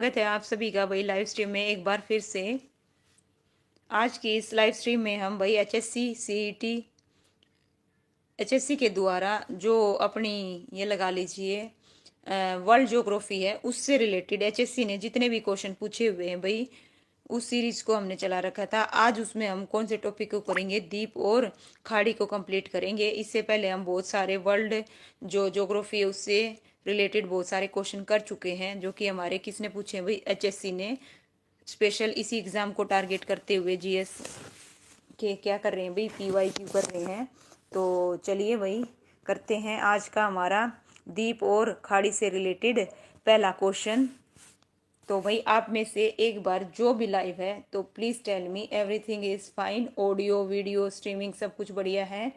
स्वागत है आप सभी का भाई लाइव स्ट्रीम में एक बार फिर से। आज की इस लाइव स्ट्रीम में हम भाई एचएससी के द्वारा जो अपनी ये लगा लीजिए वर्ल्ड ज्योग्राफी है उससे रिलेटेड एचएससी ने जितने भी क्वेश्चन पूछे हुए हैं भाई उस सीरीज को हमने चला रखा था। आज उसमें हम कौन से टॉपिक को करेंगे, द्वीप और खाड़ी को कंप्लीट करेंगे। इससे पहले हम बहुत सारे वर्ल्ड जो ज्योग्राफी है उससे रिलेटेड बहुत सारे क्वेश्चन कर चुके हैं, जो कि हमारे किसने पूछे हैं भाई, एचएससी ने। स्पेशल इसी एग्जाम को टारगेट करते हुए जीएस के क्या कर रहे हैं भाई, पीवाईक्यू कर रहे हैं। तो चलिए भाई करते हैं आज का हमारा द्वीप और खाड़ी से रिलेटेड पहला क्वेश्चन। तो भाई आप में से एक बार जो भी लाइव है तो please tell me everything is fine, audio video streaming सब कुछ बढ़िया है,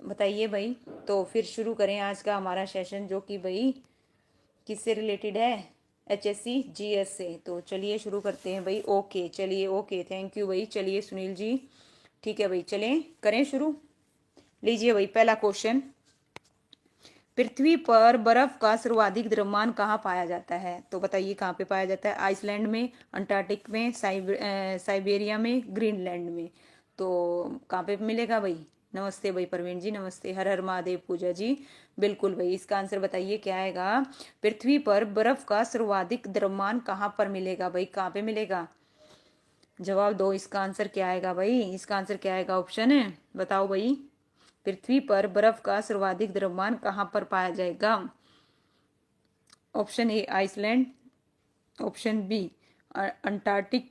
बताइए भाई। तो फिर शुरू करें आज का हमारा सेशन, जो कि भाई किससे रिलेटेड है, एचएससी जीएस से। तो चलिए शुरू करते हैं भाई। ओके चलिए, ओके थैंक यू भाई। चलिए सुनील जी, ठीक है भाई, चलें करें शुरू। लीजिए भाई पहला क्वेश्चन, पृथ्वी पर बर्फ का सर्वाधिक द्रव्यमान कहाँ पाया जाता है? तो बताइए कहाँ पे पाया जाता है? आइसलैंड में, अंटार्कटिक में, साइबेरिया में, ग्रीनलैंड में। तो कहाँ पे मिलेगा भाई? नमस्ते भाई प्रवीण जी, नमस्ते। हर हर महादेव पूजा जी, बिल्कुल भाई। इसका आंसर बताइए क्या आएगा? पृथ्वी पर बर्फ का सर्वाधिक द्रव्यमान कहाँ पर मिलेगा भाई, कहाँ पे मिलेगा? जवाब दो, इसका आंसर क्या आएगा भाई? इसका आंसर क्या आएगा? ऑप्शन है, बताओ भाई। पृथ्वी पर बर्फ का सर्वाधिक द्रव्यमान कहाँ पर पाया जाएगा? Option A Iceland, option B Antarctic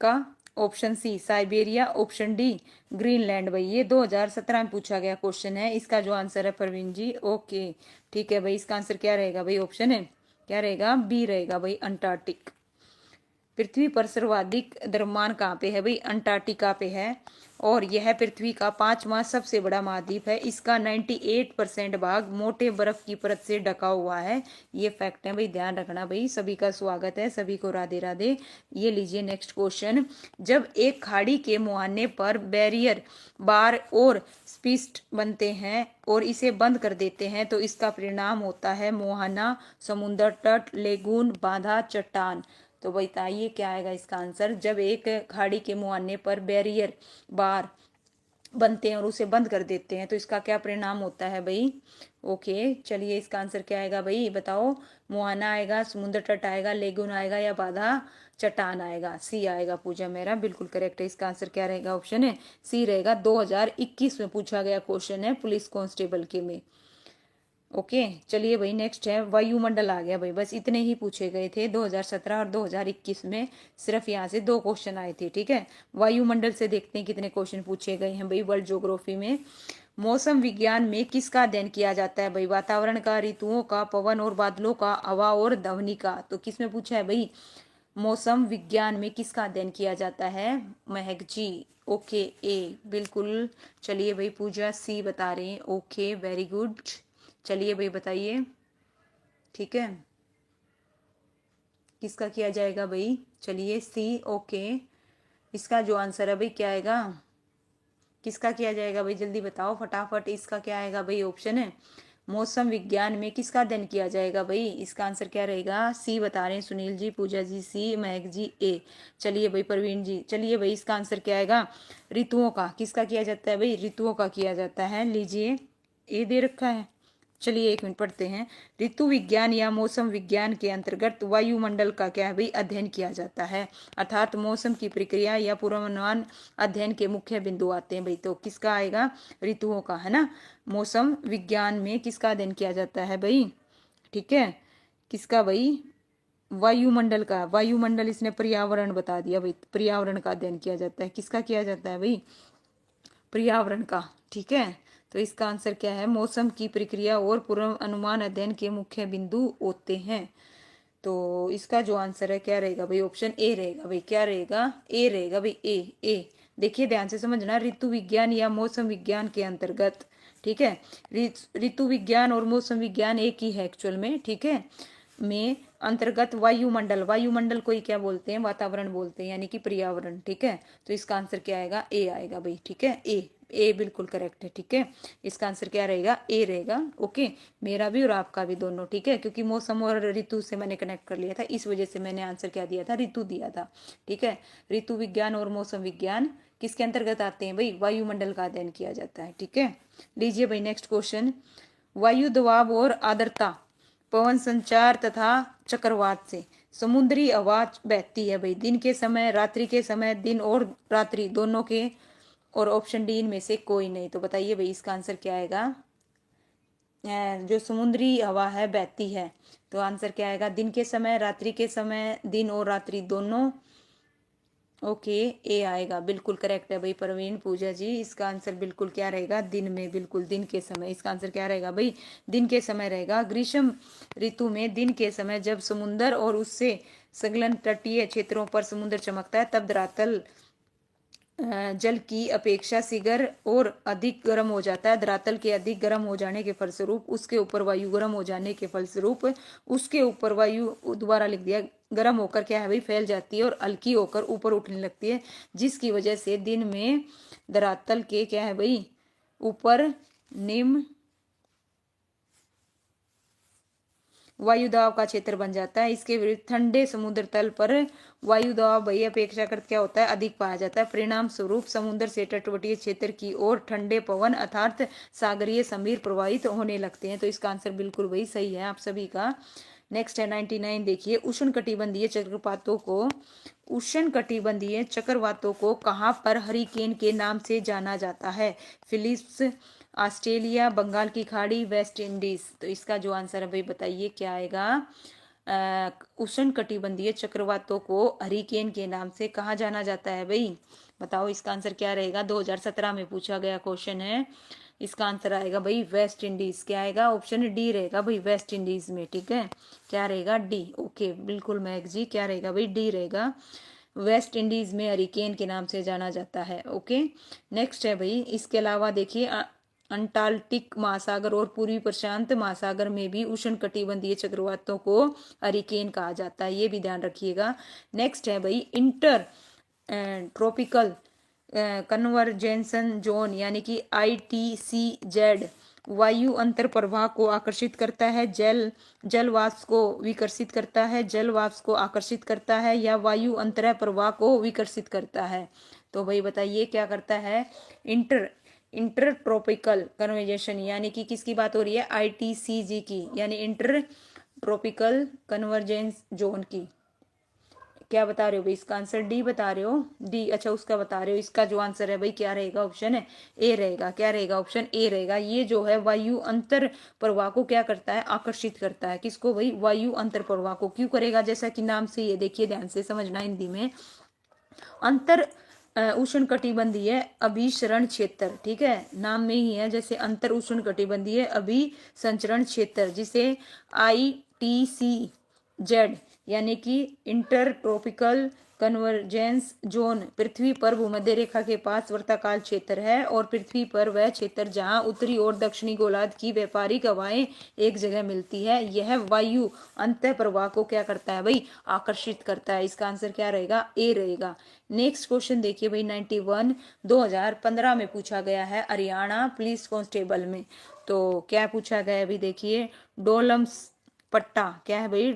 का, option C Siberia, option D Greenland. भाई ये 2017 में पूछा गया क्वेश्चन है, इसका जो आंसर है प्रवीण जी। ओके ठीक है भाई, इसका आंसर क्या रहेगा भाई? ऑप्शन है क्या रहेगा? बी रहेगा भाई, अंटार्कटिक। पृथ्वी पर सर्वाधिक द्रव्यमान कहाँ पे है भाई? अंटार्कटिका पे है। और यह पृथ्वी का 5वां सबसे बड़ा महाद्वीप है। इसका 98% भाग मोटे बर्फ की परत से ढका हुआ है। ये फैक्ट है भाई, ध्यान रखना भाई। सभी का स्वागत है, सभी को राधे राधे। ये लीजिए नेक्स्ट क्वेश्चन, जब एक खाड़ी के मुहाने पर बैरियर बार और स्पिस्ट बनते हैं और इसे बंद कर देते हैं तो इसका परिणाम होता है मुहाना, समुद्र तट, लेगून, बांधा, चट्टान। तो बताइए क्या आएगा इसका आंसर? जब एक खाड़ी के मुहाने पर बैरियर बार बनते हैं और उसे बंद कर देते हैं तो इसका क्या परिणाम होता है भाई? ओके चलिए, इसका आंसर क्या आएगा भाई बताओ? मुहाना आएगा, समुद्र तट आएगा, लेगुन आएगा या बाधा चट्टान आएगा? सी आएगा पूजा मेरा, बिल्कुल करेक्ट है। इसका आंसर क्या रहेगा? ऑप्शन है सी रहेगा। 2021 में पूछा गया क्वेश्चन है पुलिस कांस्टेबल के में। ओके चलिए भाई नेक्स्ट है वायुमंडल आ गया भाई। बस इतने ही पूछे गए थे 2017 और 2021 में, सिर्फ यहाँ से 2 क्वेश्चन आए थे। ठीक है, वायुमंडल से देखते हैं कितने क्वेश्चन पूछे गए हैं भाई वर्ल्ड ज्योग्राफी में। मौसम विज्ञान में किसका अध्ययन किया जाता है भाई? वातावरण का, ऋतुओं का, पवन और बादलों का, हवा और ध्वनि का। तो किसमें पूछा है भाई? मौसम विज्ञान में किसका अध्ययन किया जाता है? महक जी। ओके ए बिल्कुल। चलिए भाई पूजा सी बता रहे हैं। Okay very good. चलिए भाई बताइए, ठीक है किसका किया जाएगा भाई? चलिए सी। ओके इसका जो आंसर है भाई क्या आएगा? किसका किया जाएगा भाई? जल्दी बताओ फटाफट, इसका क्या आएगा भाई? ऑप्शन है मौसम विज्ञान में किसका अध्ययन किया जाएगा भाई? इसका आंसर क्या रहेगा? सी बता रहे हैं सुनील जी, पूजा जी सी, महक जी ए। चलिए भाई प्रवीण जी, चलिए भाई इसका आंसर क्या आएगा? ऋतुओं का। किसका किया जाता है भाई? ऋतुओं का किया जाता है। लीजिए ए दे रखा है, चलिए 1 मिनट पढ़ते हैं। ऋतु विज्ञान या मौसम विज्ञान के अंतर्गत वायुमंडल का क्या है भाई? अध्ययन किया जाता है, अर्थात मौसम की प्रक्रिया या पूर्वानुमान अध्ययन के मुख्य बिंदु आते हैं भाई। तो किसका आएगा? ऋतुओं का, है ना। मौसम विज्ञान में किसका अध्ययन किया जाता है भाई? ठीक है, किसका भाई? वायुमंडल का। वायुमंडल इसने पर्यावरण बता दिया भाई, पर्यावरण का अध्ययन किया जाता है। किसका किया जाता है भाई? पर्यावरण का। ठीक है, तो इसका आंसर क्या है? मौसम की प्रक्रिया और पूर्व अनुमान अध्ययन के मुख्य बिंदु होते हैं। तो इसका जो आंसर है क्या रहेगा भाई? ऑप्शन ए रहेगा भाई। क्या रहेगा? ए रहेगा भाई, ए ए। देखिए ध्यान से समझना, ऋतु विज्ञान या मौसम विज्ञान के अंतर्गत। ठीक है, ऋतु विज्ञान और मौसम विज्ञान एक ही है एक्चुअल में। ठीक है, में अंतर्गत वायुमंडल, वायुमंडल को ही क्या बोलते हैं, वातावरण बोलते हैं, यानी कि पर्यावरण। ठीक है, तो इसका आंसर क्या आएगा, ए आएगा भाई। ठीक है, ए बिल्कुल करेक्ट है। ठीक है, इसका आंसर क्या रहेगा, ए रहेगा। ओके, मेरा भी और आपका भी दोनों। ठीक है, क्योंकि मौसम और ऋतु से मैंने कनेक्ट कर लिया था, इस वजह से मैंने आंसर क्या दिया था, ऋतु दिया था। ठीक है, ऋतु विज्ञान और मौसम विज्ञान किसके अंतर्गत आते हैं भाई, वायुमंडल का अध्ययन किया जाता है। ठीक है, लीजिए भाई नेक्स्ट क्वेश्चन। वायु दबाव और आर्द्रता, पवन संचार तथा चक्रवात से समुद्री हवा बहती है भाई, दिन के समय, रात्रि के समय, दिन और रात्रि दोनों के, और ऑप्शन डी इनमें से कोई नहीं। तो बताइए भाई इसका आंसर क्या आएगा। जो समुद्री हवा है बहती है, तो आंसर क्या आएगा, दिन के समय, रात्रि के समय, दिन और रात्रि दोनों। ओके, ए आएगा, बिल्कुल करेक्ट है भाई प्रवीण पूजा जी। इसका आंसर बिल्कुल क्या रहेगा, दिन में, बिल्कुल दिन के समय। इसका आंसर क्या रहेगा भाई, दिन के समय रहेगा। ग्रीष्म ऋतु में दिन के समय जब समुद्र और उससे संलग्न तटीय क्षेत्रों पर समुद्र चमकता है, तब धरातल जल की अपेक्षा शीघ्र और अधिक गर्म हो जाता है। धरातल के अधिक गर्म हो जाने के फलस्वरूप उसके ऊपर वायु गर्म हो जाने के फलस्वरूप उसके ऊपर वायु, दोबारा लिख दिया, गर्म होकर क्या है भाई फैल जाती है और हल्की होकर ऊपर उठने लगती है, जिसकी वजह से दिन में धरातल के क्या है भाई ऊपर निम्न वायु दबाव का क्षेत्र बन जाता है। इसके विरुद्ध ठंडे समुद्र तल पर वायु दबाव भाई अपेक्षाकृत क्या होता है, अधिक पाया जाता है। परिणाम स्वरूप समुद्र से तटवर्तीय क्षेत्र की ओर ठंडे पवन अर्थात सागरीय समीर प्रवाहित होने लगते हैं। तो इसका आंसर बिल्कुल वही सही है आप सभी का। नेक्स्ट है 99, देखिए उष्णकटिबंधीय चक्रवातों को, उष्णकटिबंधीय चक्रवातों को कहाँ पर हरिकेन के नाम से जाना जाता है। फिलिप्स, ऑस्ट्रेलिया, बंगाल की खाड़ी, वेस्ट इंडीज। तो इसका जो आंसर है भाई बताइए क्या आएगा। उष्ण कटिबंधीय चक्रवातों को हरिकेन के नाम से कहा जाना जाता है भाई, बताओ इसका आंसर क्या रहेगा। 2017 में पूछा गया क्वेश्चन है। इसका आंसर आएगा भाई वेस्ट इंडीज। क्या आएगा, ऑप्शन डी रहेगा भाई, वेस्ट इंडीज में। ठीक है, क्या रहेगा, डी। ओके, बिल्कुल महक जी, क्या रहेगा भाई, डी रहेगा। वेस्ट इंडीज में हरिकेन के नाम से जाना जाता है। ओके, नेक्स्ट है भाई, इसके अलावा देखिए अंटार्कटिक महासागर और पूर्वी प्रशांत महासागर में भी उष्णकटिबंधीय चक्रवातों को हरिकेन कहा जाता है, ये भी ध्यान रखिएगा। नेक्स्ट है भाई इंटर ट्रॉपिकल कन्वर्जेंसन जोन यानी कि ITCZ वायु अंतर प्रवाह को आकर्षित करता है, जल वाष्प को विकसित करता है, जल वाष्प को आकर्षित करता है, या वायु अंतर प्रवाह को विकसित करता है। तो भाई बताइए क्या करता है, इंटर ट्रॉपिकल कन्वर्जेशन यानी कि किसकी बात हो रही है, ITCZ की, यानी इंटर ट्रॉपिकल कन्वर्जेंस जोन की। क्या बता रहे हो भाई, इसका आंसर डी बता रहे हो, डी। अच्छा, उसका बता रहे हो। इसका जो आंसर है भाई क्या रहेगा, ऑप्शन है ए रहेगा। क्या रहेगा, ऑप्शन ए रहेगा। ये जो है वायु अंतर प्रवाह को क्या करता है, आकर्षित करता है। किसको भाई, वायु अंतर प्रवाह को। क्यों करेगा, जैसा कि नाम से ये देखिए, ध्यान से समझना हिंदी में। अंतर उष्ण कटिबंधीय अभिसरण क्षेत्र, ठीक है, नाम में ही है, जैसे अंतर उष्ण कटिबंधीय अभिसंचरण क्षेत्र, जिसे ITCZ यानी कि इंटर ट्रॉपिकल कन्वर्जेंस जोन पृथ्वी पर भूमध्य रेखा के पास वर्ताकार क्षेत्र है, और पृथ्वी पर वह क्षेत्र जहां उत्तरी और दक्षिणी गोलार्ध की व्यापारिक हवाएं एक जगह मिलती है। यह वायु अंतः प्रवाह को क्या करता है भाई, आकर्षित करता है। इसका आंसर क्या रहेगा, ए रहेगा। नेक्स्ट क्वेश्चन देखिए भाई 91 2015 में पूछा गया है हरियाणा पुलिस कांस्टेबल में। तो क्या पूछा गया है अभी देखिए, डोलम्स पट्टा क्या है भाई,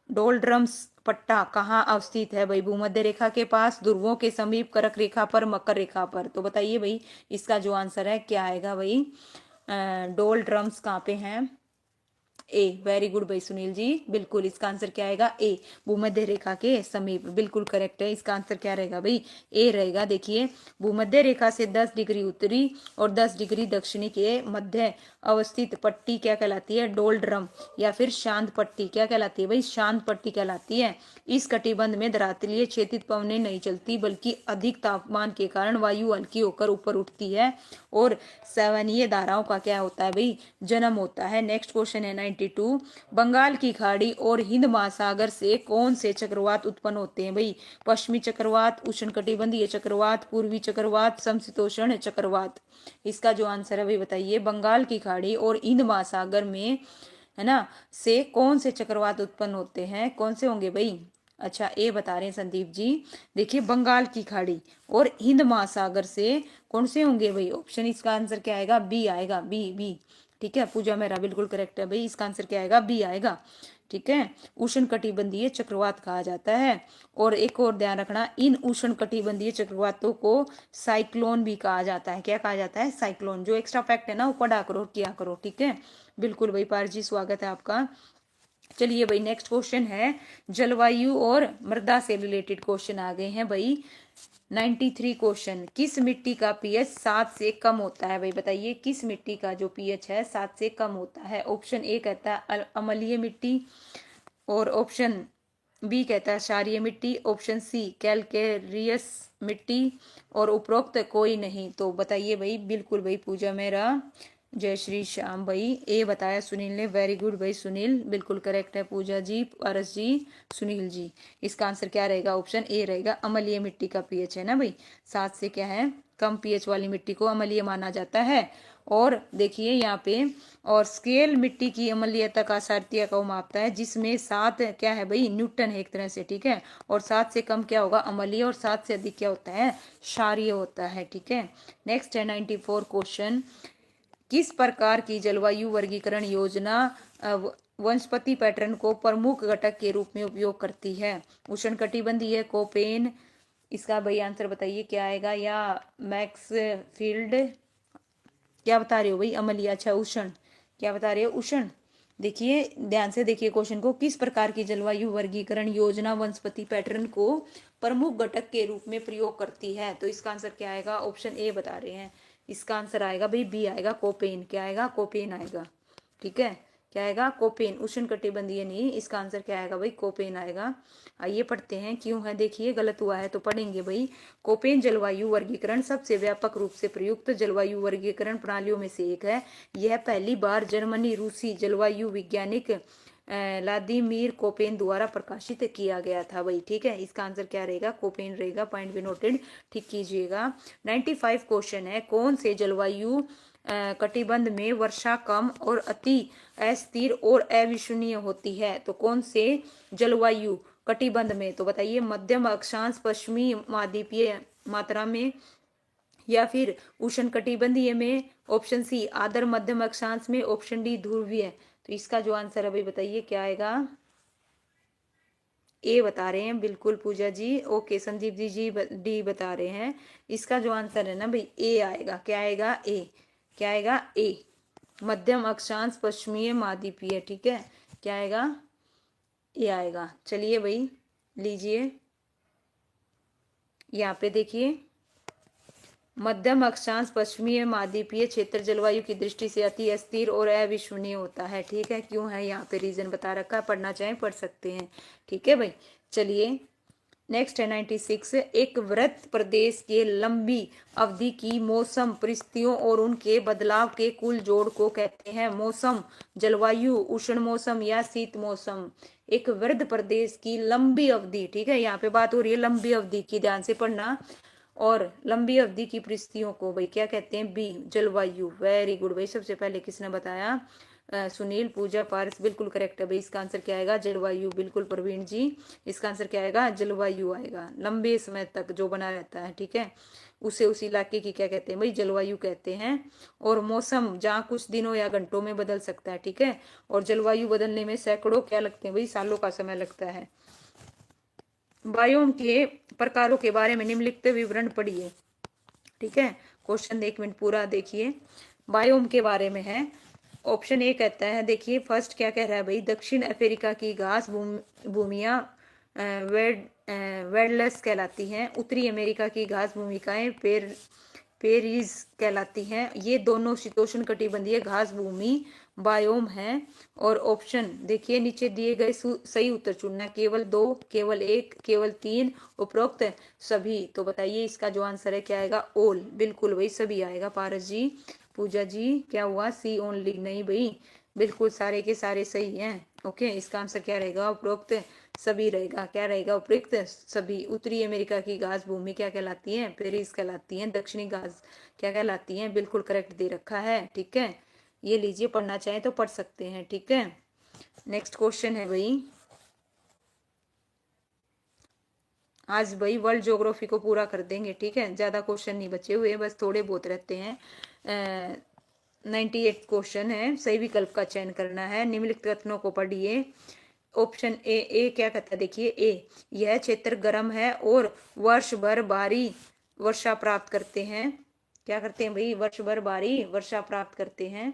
डोलड्रम्स पट्टा कहाँ अवस्थित है भाई, भूमध्य रेखा के पास, ध्रुवों के समीप, कर्क रेखा पर, मकर रेखा पर। तो बताइए भाई इसका जो आंसर है क्या आएगा भाई, डोलड्रम्स कहाँ पे हैं, ए। वेरी गुड भाई सुनील जी, बिल्कुल इसका आंसर क्या आएगा, ए, भूमध्य रेखा के समीप, बिल्कुल करेक्ट है। इसका आंसर क्या रहेगा भाई, ए रहेगा। देखिए भूमध्य रेखा से 10 डिग्री उत्तरी और 10 डिग्री दक्षिणी के मध्य अवस्थित पट्टी क्या कहलाती है, डोलड्रम, या फिर शांत पट्टी। क्या कहलाती है भाई, शांत पट्टी कहलाती है। इस कटिबंध में धरातलीय क्षेत्रित पवनें नहीं चलती, बल्कि अधिक तापमान के कारण वायु हल्की होकर ऊपर उठती है और सवनीय धाराओं का क्या होता है भाई, जन्म होता है। नेक्स्ट क्वेश्चन है 92, बंगाल की खाड़ी और हिंद महासागर से कौन से चक्रवात उत्पन्न होते हैं भाई, पश्चिमी चक्रवात, उष्णकटिबंधीय चक्रवात, पूर्वी चक्रवात, समशीतोष्ण चक्रवात। इसका जो आंसर है भाई बताइए, बंगाल की खाड़ी और हिंद महासागर में है ना, से कौन से चक्रवात उत्पन्न होते हैं, कौन से होंगे भाई। अच्छा ए बता रहे हैं संदीप जी। देखिए बंगाल की खाड़ी और हिंद महासागर से कौन से होंगे भाई। ऑप्शन इसका आंसर क्या आएगा, बी आएगा, बी बी। ठीक है, पूजा मेरा बिल्कुल करेक्ट है भाई, इसका आंसर क्या आएगा, बी आएगा। ठीक है, उष्ण कटिबंधीय चक्रवात कहा जाता है। और एक और ध्यान रखना, इन उष्ण कटिबंधीय चक्रवातों को साइक्लोन भी कहा जाता है। क्या कहा जाता है, साइक्लोन। जो एक्स्ट्रा फैक्ट है ना वो पढ़ा करो, किया करो। ठीक है, बिल्कुल भाई पार जी, स्वागत है आपका। चलिए भाई नेक्स्ट क्वेश्चन है, जलवायु और मृदा से रिलेटेड क्वेश्चन आ गए हैं भाई। 93 क्वेश्चन, किस मिट्टी का पीएच 7 से कम होता है भाई, बताइए किस मिट्टी का जो पीएच है 7 से कम होता है। ऑप्शन ए कहता है अम्लीय मिट्टी, और ऑप्शन बी कहता है क्षारीय मिट्टी, ऑप्शन सी कैलकेरियस मिट्टी, और उपरोक्त कोई नहीं। तो बताइए भाई, बिल्कुल भाई पूजा मेरा, जय श्री श्याम भाई, ए बताया सुनील ने, वेरी गुड भाई सुनील, बिल्कुल करेक्ट है पूजा जी, पारस जी, सुनील जी। इसका आंसर क्या रहेगा, ऑप्शन ए रहेगा, अम्लीय मिट्टी का पीएच है ना भाई, 7 से क्या है, कम पीएच वाली मिट्टी को अम्लीय माना जाता है। और देखिए यहाँ पे, और स्केल मिट्टी की अम्लीयता का सार्थ्य को मापता है, जिसमें 7 क्या है भाई, न्यूटन है एक तरह से। ठीक है, और 7 से कम क्या होगा, अम्लीय, और 7 से अधिक क्या होता है, क्षारीय होता है। ठीक है, नेक्स्ट है 94 क्वेश्चन, किस प्रकार की जलवायु वर्गीकरण योजना वनस्पति पैटर्न को प्रमुख घटक के रूप में उपयोग करती है। उष्ण कटिबंधीय, कोपेन, इसका भाई आंसर बताइए क्या आएगा, या मैक्स फील्ड, क्या बता रहे हो भाई, अमलिया, अच्छा उष्ण, क्या बता रहे हो, उष्ण। देखिए ध्यान से देखिए क्वेश्चन को, किस प्रकार की जलवायु वर्गीकरण योजना वनस्पति पैटर्न को प्रमुख घटक के रूप में प्रयोग करती है। तो इसका आंसर क्या आएगा, ऑप्शन ए बता रहे हैं, इसका आंसर आएगा भाई बी आएगा, कोपेन। क्या आएगा, कोपेन आएगा। ठीक है, क्या आएगा, कोपेन, उष्ण कटिबंधीय नहीं, इसका आंसर क्या आएगा भाई, कोपेन आएगा। आइए पढ़ते हैं क्यों है, देखिए गलत हुआ है तो पढ़ेंगे भाई। कोपेन जलवायु वर्गीकरण सबसे व्यापक रूप से प्रयुक्त जलवायु वर्गीकरण प्रणालियों में से एक है। यह पहली बार जर्मनी रूसी जलवायु वैज्ञानिक व्लादिमीर कोपेन द्वारा प्रकाशित किया गया था भाई। ठीक है, इसका आंसर क्या रहेगा, कोपेन रहेगा, पॉइंट भी नोटेड ठीक कीजिएगा। 95 क्वेश्चन है, कौन से जलवायु कटिबंध में वर्षा कम और अति अस्थिर और अविश्वसनीय होती है। तो कौन से जलवायु कटिबंध में, तो बताइए मध्यम अक्षांश पश्चिमी महाद्वीपीय मात्रा में, या फिर उष्ण कटिबंधीय में, ऑप्शन सी आर्द्र मध्यम अक्षांश में, ऑप्शन डी ध्रुवीय। तो इसका जो आंसर है भाई बताइए क्या आएगा, ए बता रहे हैं, बिल्कुल पूजा जी, ओके संदीप जी डी बता रहे हैं। इसका जो आंसर है ना भाई ए आएगा, क्या आएगा, ए, क्या आएगा, ए, मध्यम अक्षांश पश्चिमी महाद्वीपीय। ठीक है, क्या आएगा, ए आएगा। चलिए भाई लीजिए, यहाँ पे देखिए, मध्यम अक्षांश पश्चिमी महाद्वीपीय क्षेत्र जलवायु की दृष्टि से अति अस्थिर और अविश्वसनीय होता है। ठीक है, क्यों है, यहाँ पे रीजन बता रखा है, पढ़ना चाहें पढ़ सकते हैं। ठीक है भाई, चलिए नेक्स्ट है 96, एक वृत्त प्रदेश के लंबी अवधि की मौसम परिस्थितियों और उनके बदलाव के कुल जोड़ को कहते हैं मौसम, जलवायु, उष्ण मौसम या शीत मौसम। एक वृत्त प्रदेश की लंबी अवधि, ठीक है, यहाँ पे बात हो रही है लंबी अवधि की, ध्यान से पढ़ना, और लंबी अवधि की परिस्थितियों को भाई क्या कहते हैं, बी जलवायु। वेरी गुड भाई, सबसे पहले किसने बताया, सुनील, पूजा, पारस, बिल्कुल करेक्ट है भाई, इसका आंसर क्या आएगा, जलवायु, बिल्कुल प्रवीण जी, इसका आंसर क्या आएगा, जलवायु आएगा, लंबे समय तक जो बना रहता है। ठीक है, उसे उस इलाके की क्या कहते हैं भाई, जलवायु कहते हैं। और मौसम जहाँ कुछ दिनों या घंटों में बदल सकता है। ठीक है, और जलवायु बदलने में सैकड़ों क्या लगते हैं भाई, सालों का समय लगता है। बायोम के प्रकारों के बारे में निम्नलिखित विवरण पढ़िए। ठीक है, क्वेश्चन 1 मिनट पूरा देखिए, बायोम के बारे में है। ऑप्शन ए कहता है, देखिए फर्स्ट क्या कह रहा है भाई, दक्षिण अफ्रीका की घास भूमियां वेडलेस कहलाती हैं, उत्तरी अमेरिका की घास भूमिकाएं पेरीज कहलाती हैं। ये दोनों शीतोष्ण कटिबंधीय घास भूमि बायोम है। और ऑप्शन देखिए नीचे दिए गए सही उत्तर चुनना, केवल 2, केवल 1, केवल 3, उपरोक्त सभी। तो बताइए इसका जो आंसर है क्या आएगा, ऑल, बिल्कुल भाई सभी आएगा। पारस जी, पूजा जी, क्या हुआ, सी ओनली, नहीं भाई, बिल्कुल सारे के सारे सही हैं। ओके, इसका आंसर क्या रहेगा, उपरोक्त सभी रहेगा। क्या रहेगा, उपरोक्त सभी। उत्तरी अमेरिका की घास भूमि क्या कहलाती है, पेरिस कहलाती है। दक्षिणी घास क्या कहलाती है, बिल्कुल करेक्ट दे रखा है। ठीक है, ये लीजिए, पढ़ना चाहें तो पढ़ सकते हैं। ठीक है, नेक्स्ट क्वेश्चन है भाई, आज भाई वर्ल्ड ज्योग्राफी को पूरा कर देंगे, ठीक है, ज्यादा क्वेश्चन नहीं बचे हुए, बस थोड़े बहुत रहते हैं। 98 क्वेश्चन है, सही विकल्प का चयन करना है। निम्नलिखित कथनों को पढ़िए। ऑप्शन ए क्या कहता है, देखिए ए, यह क्षेत्र गर्म है और वर्ष भर भारी वर्षा प्राप्त करते हैं। क्या करते हैं भाई, वर्ष भर भारी वर्षा प्राप्त करते हैं।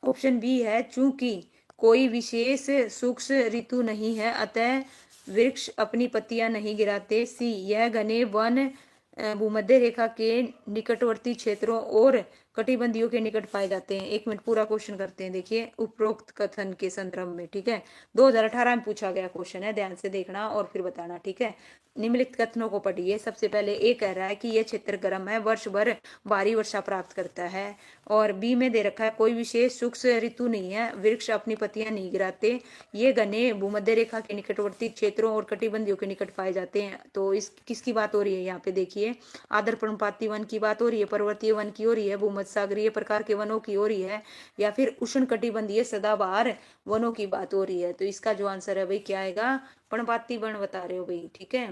ऑप्शन बी है, चूंकि कोई विशेष शुष्क ऋतु नहीं है अतः वृक्ष अपनी पत्तियां नहीं गिराते। सी, यह घने वन भूमध्य रेखा के निकटवर्ती क्षेत्रों और कटिबंधियों के निकट पाए जाते हैं। एक मिनट, पूरा क्वेश्चन करते हैं, देखिए उपरोक्त कथन के संदर्भ में, ठीक है, 2018 में पूछा गया क्वेश्चन है, ध्यान से देखना और फिर बताना, ठीक है। निम्नलिखित कथनों को पढ़िए। सबसे पहले ए कह रहा है कि यह क्षेत्र गर्म है, वर्ष भर भारी वर्षा प्राप्त करता है। और बी में दे रखा है कोई विशेष शुष्क ऋतु नहीं है, वृक्ष अपनी पत्तियां नहीं गिराते, ये घने भूमध्य रेखा के निकटवर्ती क्षेत्रों और कटिबंधियों के निकट पाए जाते हैं। तो इस किसकी बात हो रही है यहाँ पे, देखिए आर्द्र पर्णपाती वन की बात हो रही है, पर्वतीय वन की हो रही है, भूमध्य सागरीय प्रकार के वनों की हो रही है, या फिर उष्ण कटिबंधीय सदाबहार वनों की बात हो रही है। तो इसका जो आंसर है भाई क्या आएगा, पर्णपाती वन बता रहे हो भाई, ठीक है।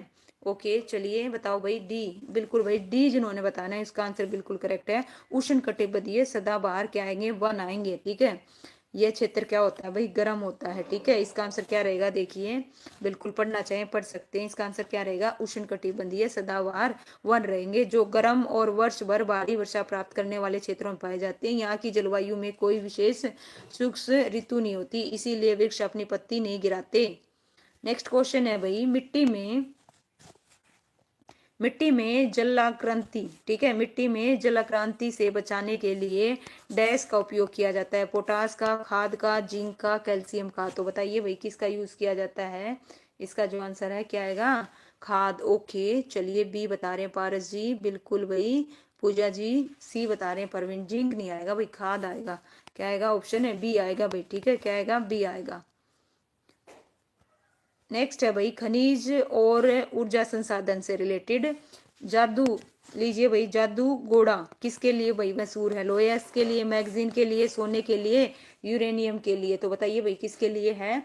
ओके, चलिए बताओ भाई डी, बिल्कुल भाई डी जिन्होंने बताना है इसका आंसर बिल्कुल करेक्ट है। उष्ण कटिबंधीय सदाबहार क्या आएंगे, वन आएंगे, ठीक है। यह क्षेत्र क्या होता है भाई, गर्म होता है, ठीक है। इसका आंसर क्या रहेगा, देखिए बिल्कुल पढ़ना चाहिए, पढ़ सकते हैं। इसका आंसर क्या रहेगा, उष्ण कटिबंधीय सदाबहार वन रहेंगे, जो गर्म और वर्ष भर भारी वर्षा प्राप्त करने वाले क्षेत्रों में पाए जाते हैं। यहाँ की जलवायु में कोई विशेष शुष्क ऋतु नहीं होती, इसीलिए वृक्ष अपनी पत्ती नहीं गिराते। नेक्स्ट क्वेश्चन है भाई, मिट्टी में जलाक्रांति, ठीक है, मिट्टी में जलाक्रांति से बचाने के लिए डैश का उपयोग किया जाता है, पोटास का, खाद का, जिंक का, कैल्शियम का। तो बताइए भाई किसका यूज किया जाता है। इसका जो आंसर है क्या आएगा, खाद। ओके, चलिए बी बता रहे हैं पारस जी, बिल्कुल भाई। पूजा जी सी बता रहे हैं, परवीन, जिंक नहीं आएगा भाई, खाद आएगा। क्या आएगा, ऑप्शन है बी आएगा भाई, ठीक है, क्या आएगा, बी आएगा। नेक्स्ट है भाई, खनिज और ऊर्जा संसाधन से रिलेटेड जादू, लीजिए भाई, जादू घोड़ा किसके लिए भाई मशहूर है, लोयस के लिए, मैगजीन के लिए, सोने के लिए, यूरेनियम के लिए। तो बताइए भाई किसके लिए है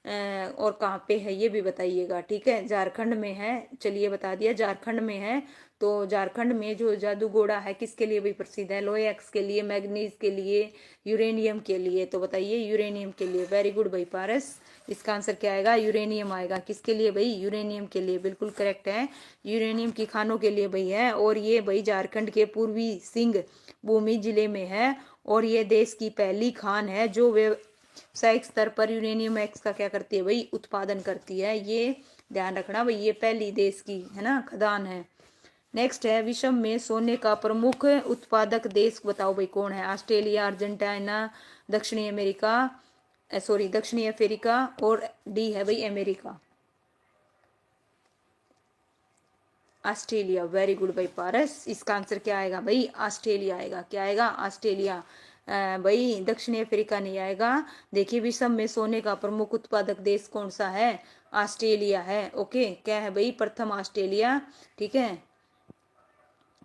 और कहाँ पे है ये भी बताइएगा, ठीक है। झारखंड में है, चलिए बता दिया, झारखंड में है। तो झारखंड में जो जादू घोड़ा है किसके लिए भी प्रसिद्ध है, लोयस के लिए, मैग्नीज के लिए, यूरेनियम के लिए। तो बताइए यूरेनियम के लिए, वेरी गुड भाई पारस। इसका आंसर क्या आएगा, यूरेनियम आएगा। किसके लिए भाई, यूरेनियम के लिए, बिल्कुल करेक्ट है, यूरेनियम की खानों के लिए भाई है। और ये भाई झारखंड के पूर्वी सिंह भूमि जिले में है, और ये देश की पहली खान है जो व्यावसायिक स्तर पर यूरेनियम एक्स का क्या करती है भाई, उत्पादन करती है। ये ध्यान रखना भाई, ये पहली देश की है ना खदान है। नेक्स्ट है, विश्व में सोने का प्रमुख उत्पादक देश बताओ भाई कौन है, ऑस्ट्रेलिया, अर्जेंटीना, दक्षिणी अमेरिका, सॉरी दक्षिणी अफ्रीका, और डी है भाई अमेरिका, ऑस्ट्रेलिया। वेरी गुड भाई पारस। इसका आंसर क्या आएगा भाई, ऑस्ट्रेलिया आएगा। क्या आएगा, ऑस्ट्रेलिया। भाई दक्षिणी अफ्रीका नहीं आएगा। देखिए विश्व में सोने का प्रमुख उत्पादक देश कौन सा है, ऑस्ट्रेलिया है। ओके, क्या है भाई, प्रथम ऑस्ट्रेलिया, ठीक है,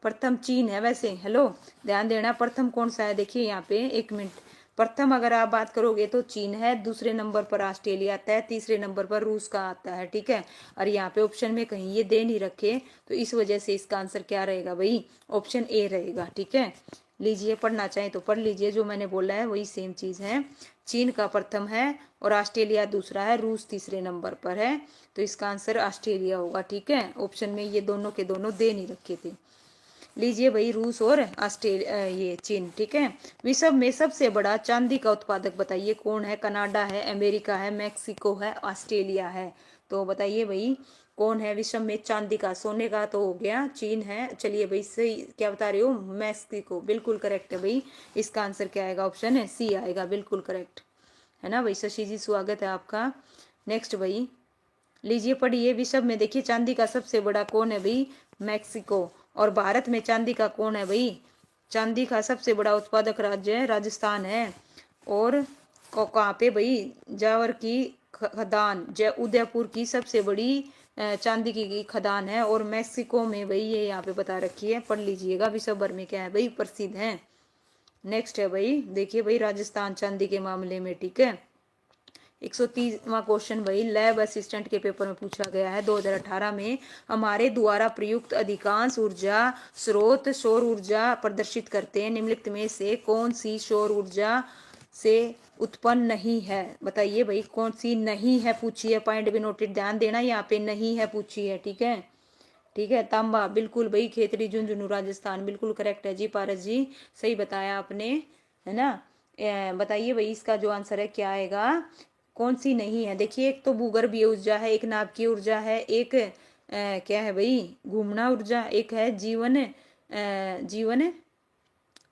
प्रथम चीन है वैसे। हेलो, ध्यान देना, प्रथम कौन सा है, देखिए यहाँ पे, एक मिनट, प्रथम अगर आप बात करोगे तो चीन है, दूसरे नंबर पर ऑस्ट्रेलिया आता है, तीसरे नंबर पर रूस का आता है, ठीक है। और यहाँ पे ऑप्शन में कहीं ये दे नहीं रखे, तो इस वजह से इसका आंसर क्या रहेगा भाई, ऑप्शन ए रहेगा, ठीक है। लीजिए, पढ़ना चाहे तो पढ़ लीजिए, जो मैंने बोला है वही सेम चीज है। चीन का प्रथम है और ऑस्ट्रेलिया दूसरा है, रूस तीसरे नंबर पर है। तो इसका आंसर ऑस्ट्रेलिया होगा, ठीक है। ऑप्शन में ये दोनों के दोनों दे नहीं रखे थे। लीजिए भाई, रूस और ऑस्ट्रेलिया, ये चीन, ठीक है। विश्व में सबसे बड़ा चांदी का उत्पादक बताइए कौन है, कनाडा है, अमेरिका है, मैक्सिको है, ऑस्ट्रेलिया है। तो बताइए भाई कौन है विश्व में चांदी का, सोने का तो हो गया चीन है, चलिए भाई सही क्या बता रही हो, मैक्सिको, बिल्कुल करेक्ट है भाई। इसका आंसर क्या आएगा, ऑप्शन है सी आएगा, बिल्कुल करेक्ट है ना भाई। शशि जी स्वागत है आपका। नेक्स्ट भाई, लीजिए पढ़िए, विश्व में देखिए चांदी का सबसे बड़ा कौन है भाई, मैक्सिको। और भारत में चांदी का कौन है भाई, चांदी का सबसे बड़ा उत्पादक राज्य है राजस्थान है। और कहाँ पे भाई, जावर की खदान, जय उदयपुर की सबसे बड़ी चांदी की खदान है, और मैक्सिको में भाई ये यहाँ पे बता रखी है, पढ़ लीजिएगा, विश्व भर में क्या है भाई प्रसिद्ध है। नेक्स्ट है भाई, देखिए भाई राजस्थान चांदी के मामले में, ठीक है। 130वां क्वेश्चन भाई लैब असिस्टेंट के पेपर में पूछा गया है 2018 में। हमारे द्वारा प्रयुक्त अधिकांश ऊर्जा स्रोत सौर ऊर्जा प्रदर्शित करते हैं, निम्नलिखित में से कौन सी सौर ऊर्जा से उत्पन्न नहीं है? बताइए भाई कौन सी नहीं है पूछी है, पॉइंट भी नोटेड ध्यान देना, यहाँ पे नहीं है पूछी है, ठीक है। ठीक है, तांबा बिल्कुल भाई, खेतरी झुंझुनू राजस्थान बिल्कुल करेक्ट है जी, पारस जी सही बताया आपने, है ना। बताइए भाई इसका जो आंसर है क्या आएगा, कौन सी नहीं है? देखिए एक तो भूगर्भीय ऊर्जा है, एक नाभिकीय ऊर्जा है, एक क्या है भाई, घूमना ऊर्जा, एक है जीवन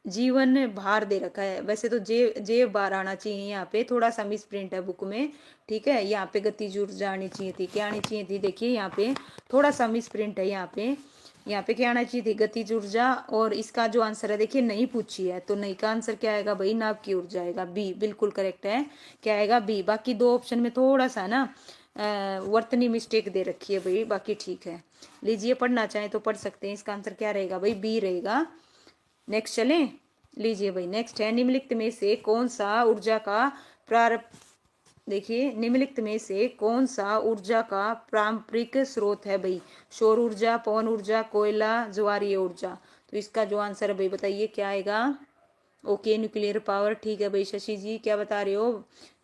जीवन भार दे रखा है। वैसे तो जे बार आना चाहिए, यहाँ पे थोड़ा सा मिस प्रिंट है बुक में, ठीक है। यहाँ पे गतिज ऊर्जा आनी चाहिए थी, क्या आनी चाहिए थी? देखिए यहाँ पे थोड़ा सा मिस प्रिंट है, यहाँ पे क्या आना चाहिए थी? गतिज ऊर्जा। और इसका जो आंसर है देखिए नहीं पूछी है, तो नहीं का आंसर क्या आएगा भाई? नाभ की ऊर्जा आएगा, बी बिल्कुल करेक्ट है, क्या आएगा? बी। बाकी दो ऑप्शन में थोड़ा सा ना वर्तनी मिस्टेक दे रखी है भाई, बाकी ठीक है। लीजिए पढ़ना चाहें तो पढ़ सकते हैं, इसका आंसर क्या रहेगा भाई? बी रहेगा। नेक्स्ट चलें, लीजिए भाई नेक्स्ट है, निम्नलिखित में से कौन सा ऊर्जा का प्रारंभ, देखिए निम्नलिखित में से कौन सा ऊर्जा का पारंपरिक स्रोत है भाई? सौर ऊर्जा, पवन ऊर्जा, कोयला, ज्वारीय ऊर्जा। तो इसका जो आंसर है भाई बताइए क्या आएगा? ओके, न्यूक्लियर पावर, ठीक है भाई। शशि जी क्या बता रहे हो?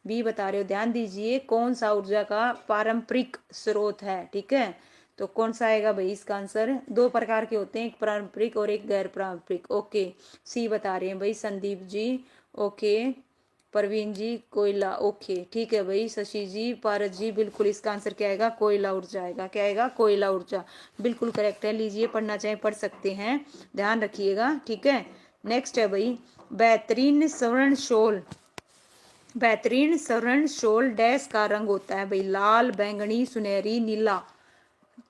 बी बता रहे हो। ध्यान दीजिए कौन सा ऊर्जा का पारंपरिक स्रोत है, ठीक है। तो कौन सा आएगा भाई इसका आंसर? दो प्रकार के होते हैं, एक पारंपरिक और एक गैर पारंपरिक। ओके, सी बता रहे हैं भाई संदीप जी। ओके, परवीन जी कोयला, ओके ठीक है भाई। शशि जी, पारस जी, बिल्कुल इसका आंसर क्या आएगा? कोयला ऊर्जा आएगा, क्या आएगा? कोयला ऊर्जा, बिल्कुल करेक्ट है। लीजिए पढ़ना चाहे पढ़ सकते हैं, ध्यान रखिएगा, ठीक है। नेक्स्ट है भाई बेहतरीन स्वर्ण शोल, बेहतरीन स्वर्ण शोल डैश का रंग होता है भाई? लाल, बैंगनी, सुनहरी, नीला।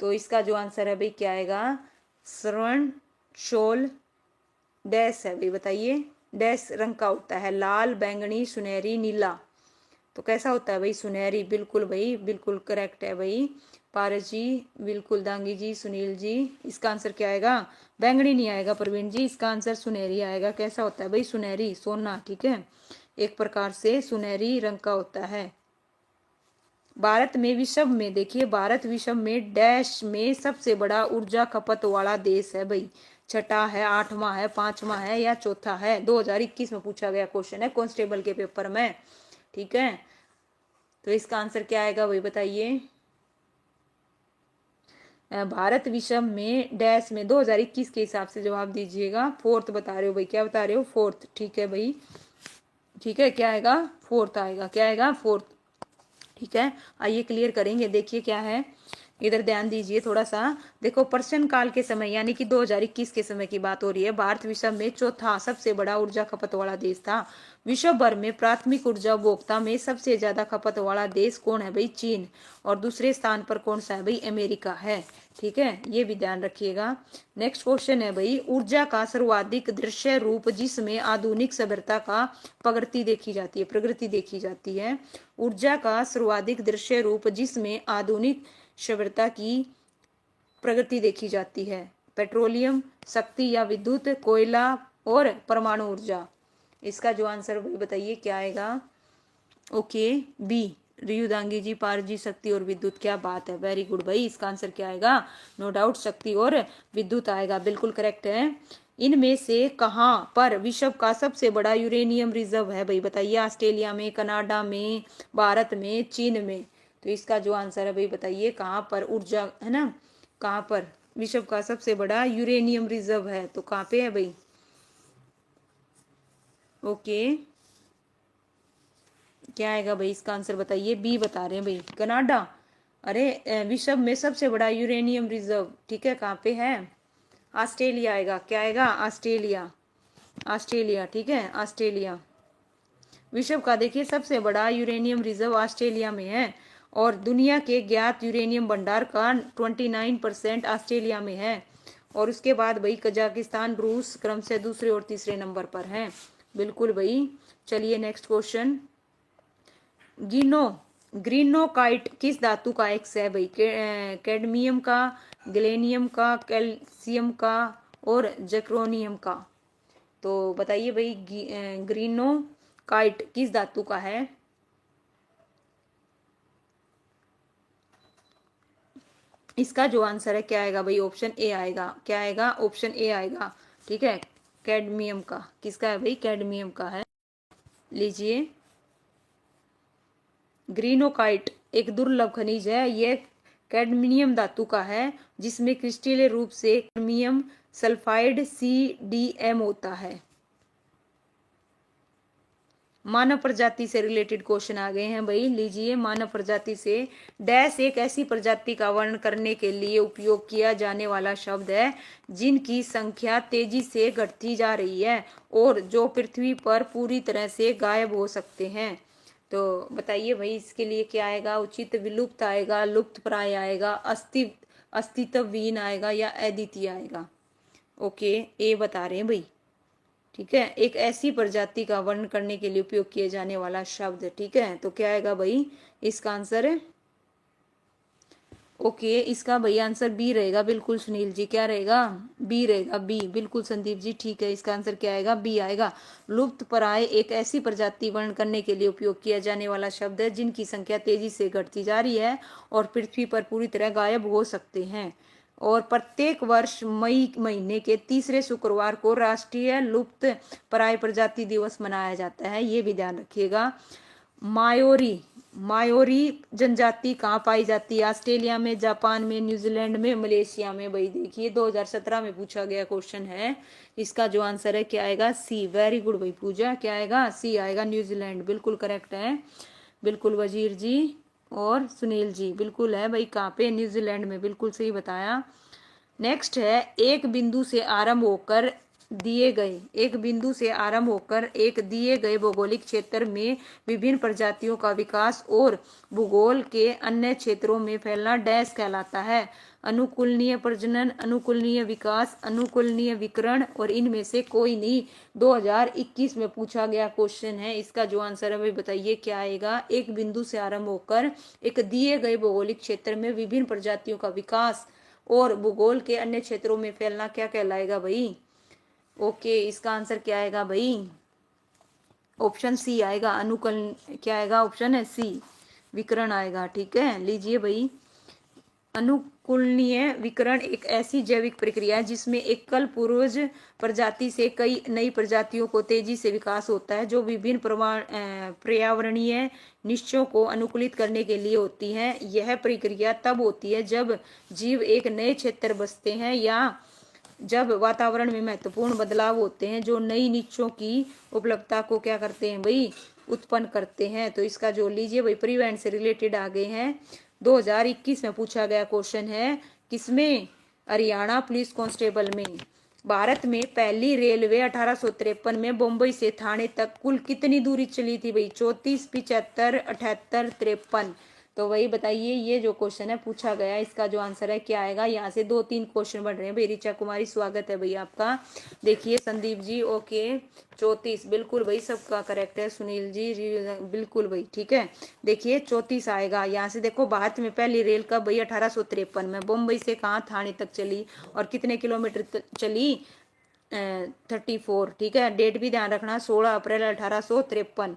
तो इसका जो आंसर है भाई क्या आएगा? स्वर्ण शोल डैश है भाई, बताइए डैश रंग का होता है? लाल, बैंगनी, सुनहरी, नीला। तो कैसा होता है भाई? सुनहरी, बिल्कुल भाई, बिल्कुल करेक्ट है भाई। पारस जी बिल्कुल, दांगी जी, सुनील जी, इसका आंसर क्या आएगा? बैंगनी नहीं आएगा प्रवीण जी, इसका आंसर सुनहरी आएगा। कैसा होता है भाई? सुनहरी, सोना, ठीक है, एक प्रकार से सुनहरी रंग का होता है। भारत में विश्व में, देखिए भारत विश्व में डैश में सबसे बड़ा ऊर्जा खपत वाला देश है भाई? छठा है, आठवां है, पांचवा है या चौथा है? 2021 में पूछा गया क्वेश्चन है कांस्टेबल के पेपर में, ठीक है। तो इसका आंसर क्या आएगा भाई बताइए? भारत विश्व में डैश में 2021 के हिसाब से जवाब दीजिएगा। फोर्थ बता रहे हो भाई, क्या बता रहे हो? फोर्थ, ठीक है भाई, ठीक है, क्या आएगा? फोर्थ आएगा, क्या आएगा? फोर्थ, ठीक है। आइए क्लियर करेंगे, देखिए क्या है, इधर ध्यान दीजिए थोड़ा सा। देखो प्रश्न काल के समय यानी कि 2021 के समय की बात हो रही है। भारत विश्व में चौथा सबसे बड़ा ऊर्जा खपत वाला देश था। विश्व भर में प्राथमिक ऊर्जा उपभोक्ता में सबसे ज्यादा खपत वाला देश कौन है भाई? चीन। और दूसरे स्थान पर कौन सा है भाई? अमेरिका है, ठीक है, ये भी ध्यान रखिएगा। नेक्स्ट क्वेश्चन है भाई ऊर्जा का सर्वाधिक दृश्य रूप जिसमें आधुनिक सभ्यता का प्रगति देखी जाती है, प्रगति देखी जाती है। ऊर्जा का सर्वाधिक दृश्य रूप जिसमें आधुनिक सभ्यता की प्रगति देखी जाती है? पेट्रोलियम, शक्ति या विद्युत, कोयला और परमाणु ऊर्जा। इसका जो आंसर बताइए क्या आएगा? ओके, बी रियुदांगी जी, पार जी, शक्ति और विद्युत, क्या बात है, वेरी गुड भाई। इसका आंसर क्या आएगा? नो डाउट शक्ति और विद्युत आएगा, बिल्कुल करेक्ट है। इनमें से कहां पर विश्व का सबसे बड़ा यूरेनियम रिजर्व है भाई? बताइए, ऑस्ट्रेलिया में, कनाडा में, भारत में, चीन में। तो इसका जो आंसर है भाई बताइए कहाँ पर ऊर्जा, है ना, कहाँ पर विश्व का सबसे बड़ा यूरेनियम रिजर्व है? तो कहाँ पे है भाई? ओके, क्या आएगा भाई इसका आंसर बताइए? बी बता रहे हैं भाई, कनाडा। अरे विश्व में सबसे बड़ा यूरेनियम रिजर्व, ठीक है, कहाँ पे है? ऑस्ट्रेलिया आएगा, क्या आएगा? ऑस्ट्रेलिया, ऑस्ट्रेलिया, ठीक है, ऑस्ट्रेलिया। विश्व का देखिए सबसे बड़ा यूरेनियम रिजर्व ऑस्ट्रेलिया में है। और दुनिया के ज्ञात यूरेनियम भंडार का 29% ऑस्ट्रेलिया में है। और उसके बाद भाई कजाकिस्तान, रूस क्रम से दूसरे और तीसरे नंबर पर हैं, बिल्कुल भाई। चलिए नेक्स्ट क्वेश्चन, गिनो ग्रीनोकाइट किस धातु का एक्स है भाई? कैडमियम का, गैलेनियम का, कैल्शियम का और जैक्रोनियम का। तो बताइए भाई ग्रीनोकाइट किस धातु का है? इसका जो आंसर है क्या आएगा भाई? ऑप्शन ए आएगा। क्या आएगा? ऑप्शन ए आएगा। ठीक है, कैडमियम का। किसका है भाई? कैडमियम का है। लीजिए, ग्रीनोकाइट एक दुर्लभ खनिज है। यह कैडमियम धातु का है जिसमें क्रिस्टलीय रूप से कैडमियम सल्फाइड CdM होता है। मानव प्रजाति से रिलेटेड क्वेश्चन आ गए हैं भाई। लीजिए, मानव प्रजाति से डैश एक ऐसी प्रजाति का वर्णन करने के लिए उपयोग किया जाने वाला शब्द है जिनकी संख्या तेजी से घटती जा रही है और जो पृथ्वी पर पूरी तरह से गायब हो सकते हैं। तो बताइए भाई, इसके लिए क्या आएगा? उचित, विलुप्त आएगा, लुप्त प्राय आएगा, अस्तित्वहीन आएगा या अद्वितीय आएगा? ओके, ए बता रहे हैं भाई। ठीक है, एक ऐसी प्रजाति का वर्णन करने के लिए उपयोग किए जाने वाला शब्द। ठीक है, तो क्या आएगा भाई? इसका आंसर है ओके, इसका भाई आंसर बी रहेगा। बिल्कुल सुनील जी, क्या रहेगा? बी रहेगा, बी। बिल्कुल संदीप जी, ठीक है, इसका आंसर क्या आएगा? बी आएगा। लुप्त प्राय एक ऐसी प्रजाति वर्णन करने के लिए उपयोग किया जाने वाला शब्द है जिनकी संख्या तेजी से घटती जा रही है और पृथ्वी पर पूरी तरह गायब हो सकते हैं। और प्रत्येक वर्ष मई महीने के तीसरे शुक्रवार को राष्ट्रीय लुप्त प्राय प्रजाति दिवस मनाया जाता है। ये भी ध्यान रखिएगा। मायोरी मायोरी जनजाति कहाँ पाई जाती है? ऑस्ट्रेलिया में, जापान में, न्यूजीलैंड में, मलेशिया में। भाई देखिए, 2017 में पूछा गया क्वेश्चन है। इसका जो आंसर है क्या आएगा? सी। वेरी गुड भाई पूजा, क्या आएगा? सी आएगा, न्यूजीलैंड। बिल्कुल करेक्ट है। बिल्कुल वजीर जी और सुनील जी, बिल्कुल है भाई। कहाँ पे? न्यूजीलैंड में। बिल्कुल सही बताया। नेक्स्ट है, एक बिंदु से आरंभ होकर एक दिए गए भौगोलिक क्षेत्र में विभिन्न प्रजातियों का विकास और भूगोल के अन्य क्षेत्रों में फैलना डैश कहलाता है? अनुकूलनीय प्रजनन, अनुकूलनीय विकास, अनुकूलनीय विकिरण और इनमें से कोई नहीं। 2021 में पूछा गया क्वेश्चन है। इसका जो आंसर है भाई बताइए क्या आएगा? एक बिंदु से आरंभ होकर एक दिए गए भौगोलिक क्षेत्र में विभिन्न प्रजातियों का विकास और भूगोल के अन्य क्षेत्रों में फैलना क्या कहलाएगा भाई? ओके, इसका आंसर क्या आएगा भाई? ऑप्शन सी आएगा, अनुकूल। क्या आएगा? ऑप्शन है सी, विकिरण आएगा। ठीक है, लीजिए भाई, अनुकूलनीय विकिरण एक ऐसी जैविक प्रक्रिया है जिसमें एकल पूर्वज प्रजाति से कई नई प्रजातियों को तेजी से विकास होता है जो विभिन्न पर्यावरणीय निश्चयों को अनुकूलित करने के लिए होती है। यह प्रक्रिया तब होती है जब जीव एक नए क्षेत्र बसते हैं या जब वातावरण में महत्वपूर्ण बदलाव होते हैं जो नई निश्चयों की उपलब्धता को क्या करते हैं भाई? उत्पन्न करते हैं। तो इसका जो लीजिए भाई, प्रिवेंट से रिलेटेड आ गए हैं। 2021 में पूछा गया क्वेश्चन है। किसमें? हरियाणा पुलिस कांस्टेबल में। भारत में पहली रेलवे 1853 में बम्बई से थाने तक कुल कितनी दूरी चली थी भाई? 34, 75, 78, 53। तो वही बताइए, ये जो क्वेश्चन है पूछा गया, इसका जो आंसर है क्या आएगा? यहाँ से 2-3 क्वेश्चन बढ़ रहे हैं भाई। ऋचा कुमारी, स्वागत है भाई आपका। देखिए संदीप जी, ओके, 34 बिल्कुल भाई, सबका करेक्ट है। सुनील जी बिल्कुल भाई, ठीक है। देखिए 34 आएगा। यहाँ से देखो, भारत में पहली रेल कब भाई? 1853 में। बम्बई से कहाँ? थाने तक चली। और कितने किलोमीटर चली? 34। ठीक है, डेट भी ध्यान रखना, 16 अप्रैल 1853।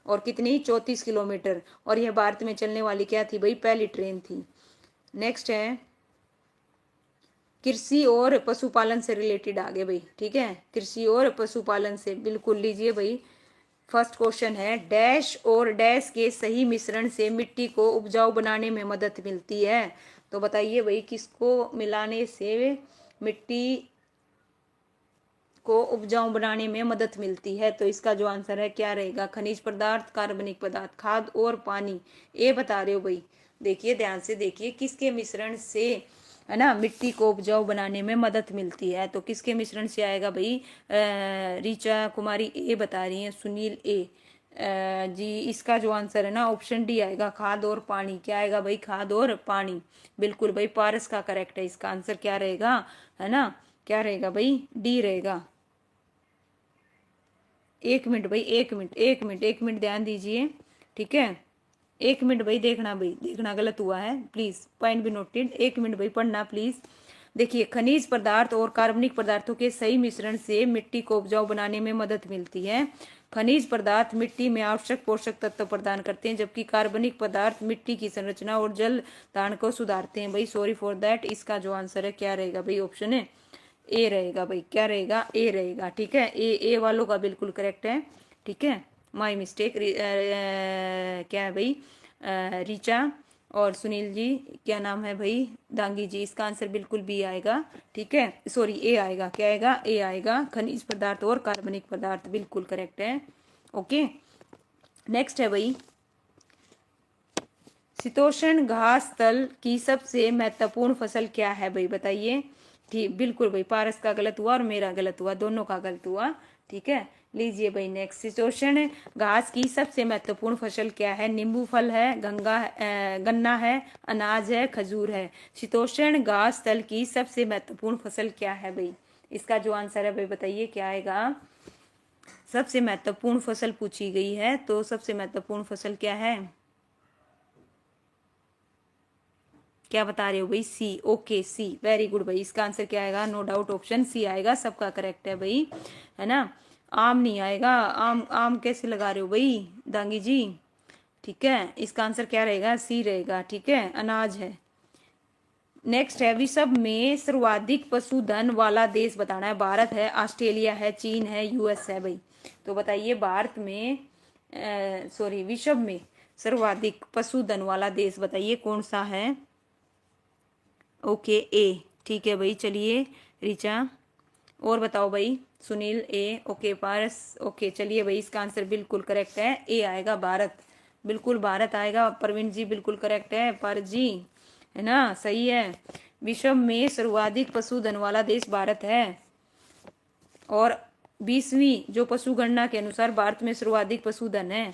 और कितनी? 34 किलोमीटर। और यह भारत में चलने वाली क्या थी भाई? पहली ट्रेन थी। नेक्स्ट है, कृषि और पशुपालन से रिलेटेड आगे भाई। ठीक है, कृषि और पशुपालन से। बिल्कुल लीजिए भाई, फर्स्ट क्वेश्चन है, डैश और डैश के सही मिश्रण से मिट्टी को उपजाऊ बनाने में मदद मिलती है? तो बताइए भाई, किसको मिलाने से मिट्टी को उपजाऊ बनाने में मदद मिलती है? तो इसका जो आंसर है क्या रहेगा? खनिज पदार्थ, कार्बनिक पदार्थ, खाद और पानी। ए बता रहे हो भाई। देखिए ध्यान से देखिए, किसके मिश्रण से है ना मिट्टी को उपजाऊ बनाने में मदद मिलती है? तो किसके मिश्रण से आएगा भाई? ऋचा कुमारी ए बता रही है, सुनील ए जी। इसका जो आंसर है ना, ऑप्शन डी आएगा, खाद और पानी। क्या आएगा भाई? खाद और पानी। बिल्कुल भाई, पारस का करेक्ट है। इसका आंसर क्या रहेगा? है ना, क्या रहेगा भाई? डी रहेगा। एक मिनट भाई, एक मिनट ध्यान दीजिए। ठीक है, एक मिनट भाई, देखना भाई, देखना गलत हुआ है, प्लीज पॉइंट भी नोटेड। एक मिनट भाई, पढ़ना प्लीज। देखिए, खनिज पदार्थ और कार्बनिक पदार्थों के सही मिश्रण से मिट्टी को उपजाऊ बनाने में मदद मिलती है। खनिज पदार्थ मिट्टी में आवश्यक पोषक तत्व प्रदान करते हैं, जबकि कार्बनिक पदार्थ मिट्टी की संरचना और जल धारण को सुधारते हैं। भाई सॉरी फॉर दैट, इसका जो आंसर है क्या रहेगा भाई, ऑप्शन है ए रहेगा भाई। क्या रहेगा, ए रहेगा। ठीक है, ए वालों का बिल्कुल करेक्ट है। ठीक है, माय मिस्टेक। क्या है भाई, रीचा और सुनील जी, क्या नाम है भाई, दांगी जी, इसका आंसर बिल्कुल बी आएगा। ठीक है, सॉरी ए आएगा। क्या आएगा, ए आएगा। खनिज पदार्थ और कार्बनिक पदार्थ बिल्कुल करेक्ट है। ओके, नेक्स्ट है भाई, शीतोष्ण घास तल की सबसे महत्वपूर्ण फसल क्या है भाई, बताइए। ठीक, बिल्कुल भाई, पारस का गलत हुआ और मेरा गलत हुआ, दोनों का गलत हुआ। ठीक है, लीजिए भाई नेक्स्ट, शीतोष्ण घास की सबसे महत्वपूर्ण फसल क्या है। नींबू फल है, गन्ना है, अनाज है, खजूर है। शीतोष्ण घास तल की सबसे महत्वपूर्ण फसल क्या है भाई, इसका जो आंसर है भाई बताइए क्या आएगा। सबसे महत्वपूर्ण फसल पूछी गई है, तो सबसे महत्वपूर्ण फसल क्या है, क्या बता रहे हो भाई, सी। ओके, सी, वेरी गुड भाई। इसका आंसर क्या आएगा, नो डाउट ऑप्शन सी आएगा, सबका करेक्ट है भाई, है ना। आम नहीं आएगा, आम आम कैसे लगा रहे हो भाई दांगी जी। ठीक है, इसका आंसर क्या रहेगा, सी रहेगा। ठीक है, अनाज है। नेक्स्ट है, विश्व में सर्वाधिक पशुधन वाला देश बताना है। भारत है, ऑस्ट्रेलिया है, चीन है, यूएस है भाई। तो बताइए, भारत में सॉरी विश्व में सर्वाधिक पशुधन वाला देश बताइए कौन सा है। ओके, ए। ठीक है भाई, चलिए रीचा और बताओ भाई, सुनील ए। ओके, पारस। ओके, चलिए भाई, इसका आंसर बिल्कुल करेक्ट है, ए आएगा, भारत। बिल्कुल भारत आएगा। प्रवीण जी बिल्कुल करेक्ट है, पारस जी, है ना, सही है। विश्व में सर्वाधिक पशुधन वाला देश भारत है, और 20वीं जो पशु गणना के अनुसार भारत में सर्वाधिक पशुधन है।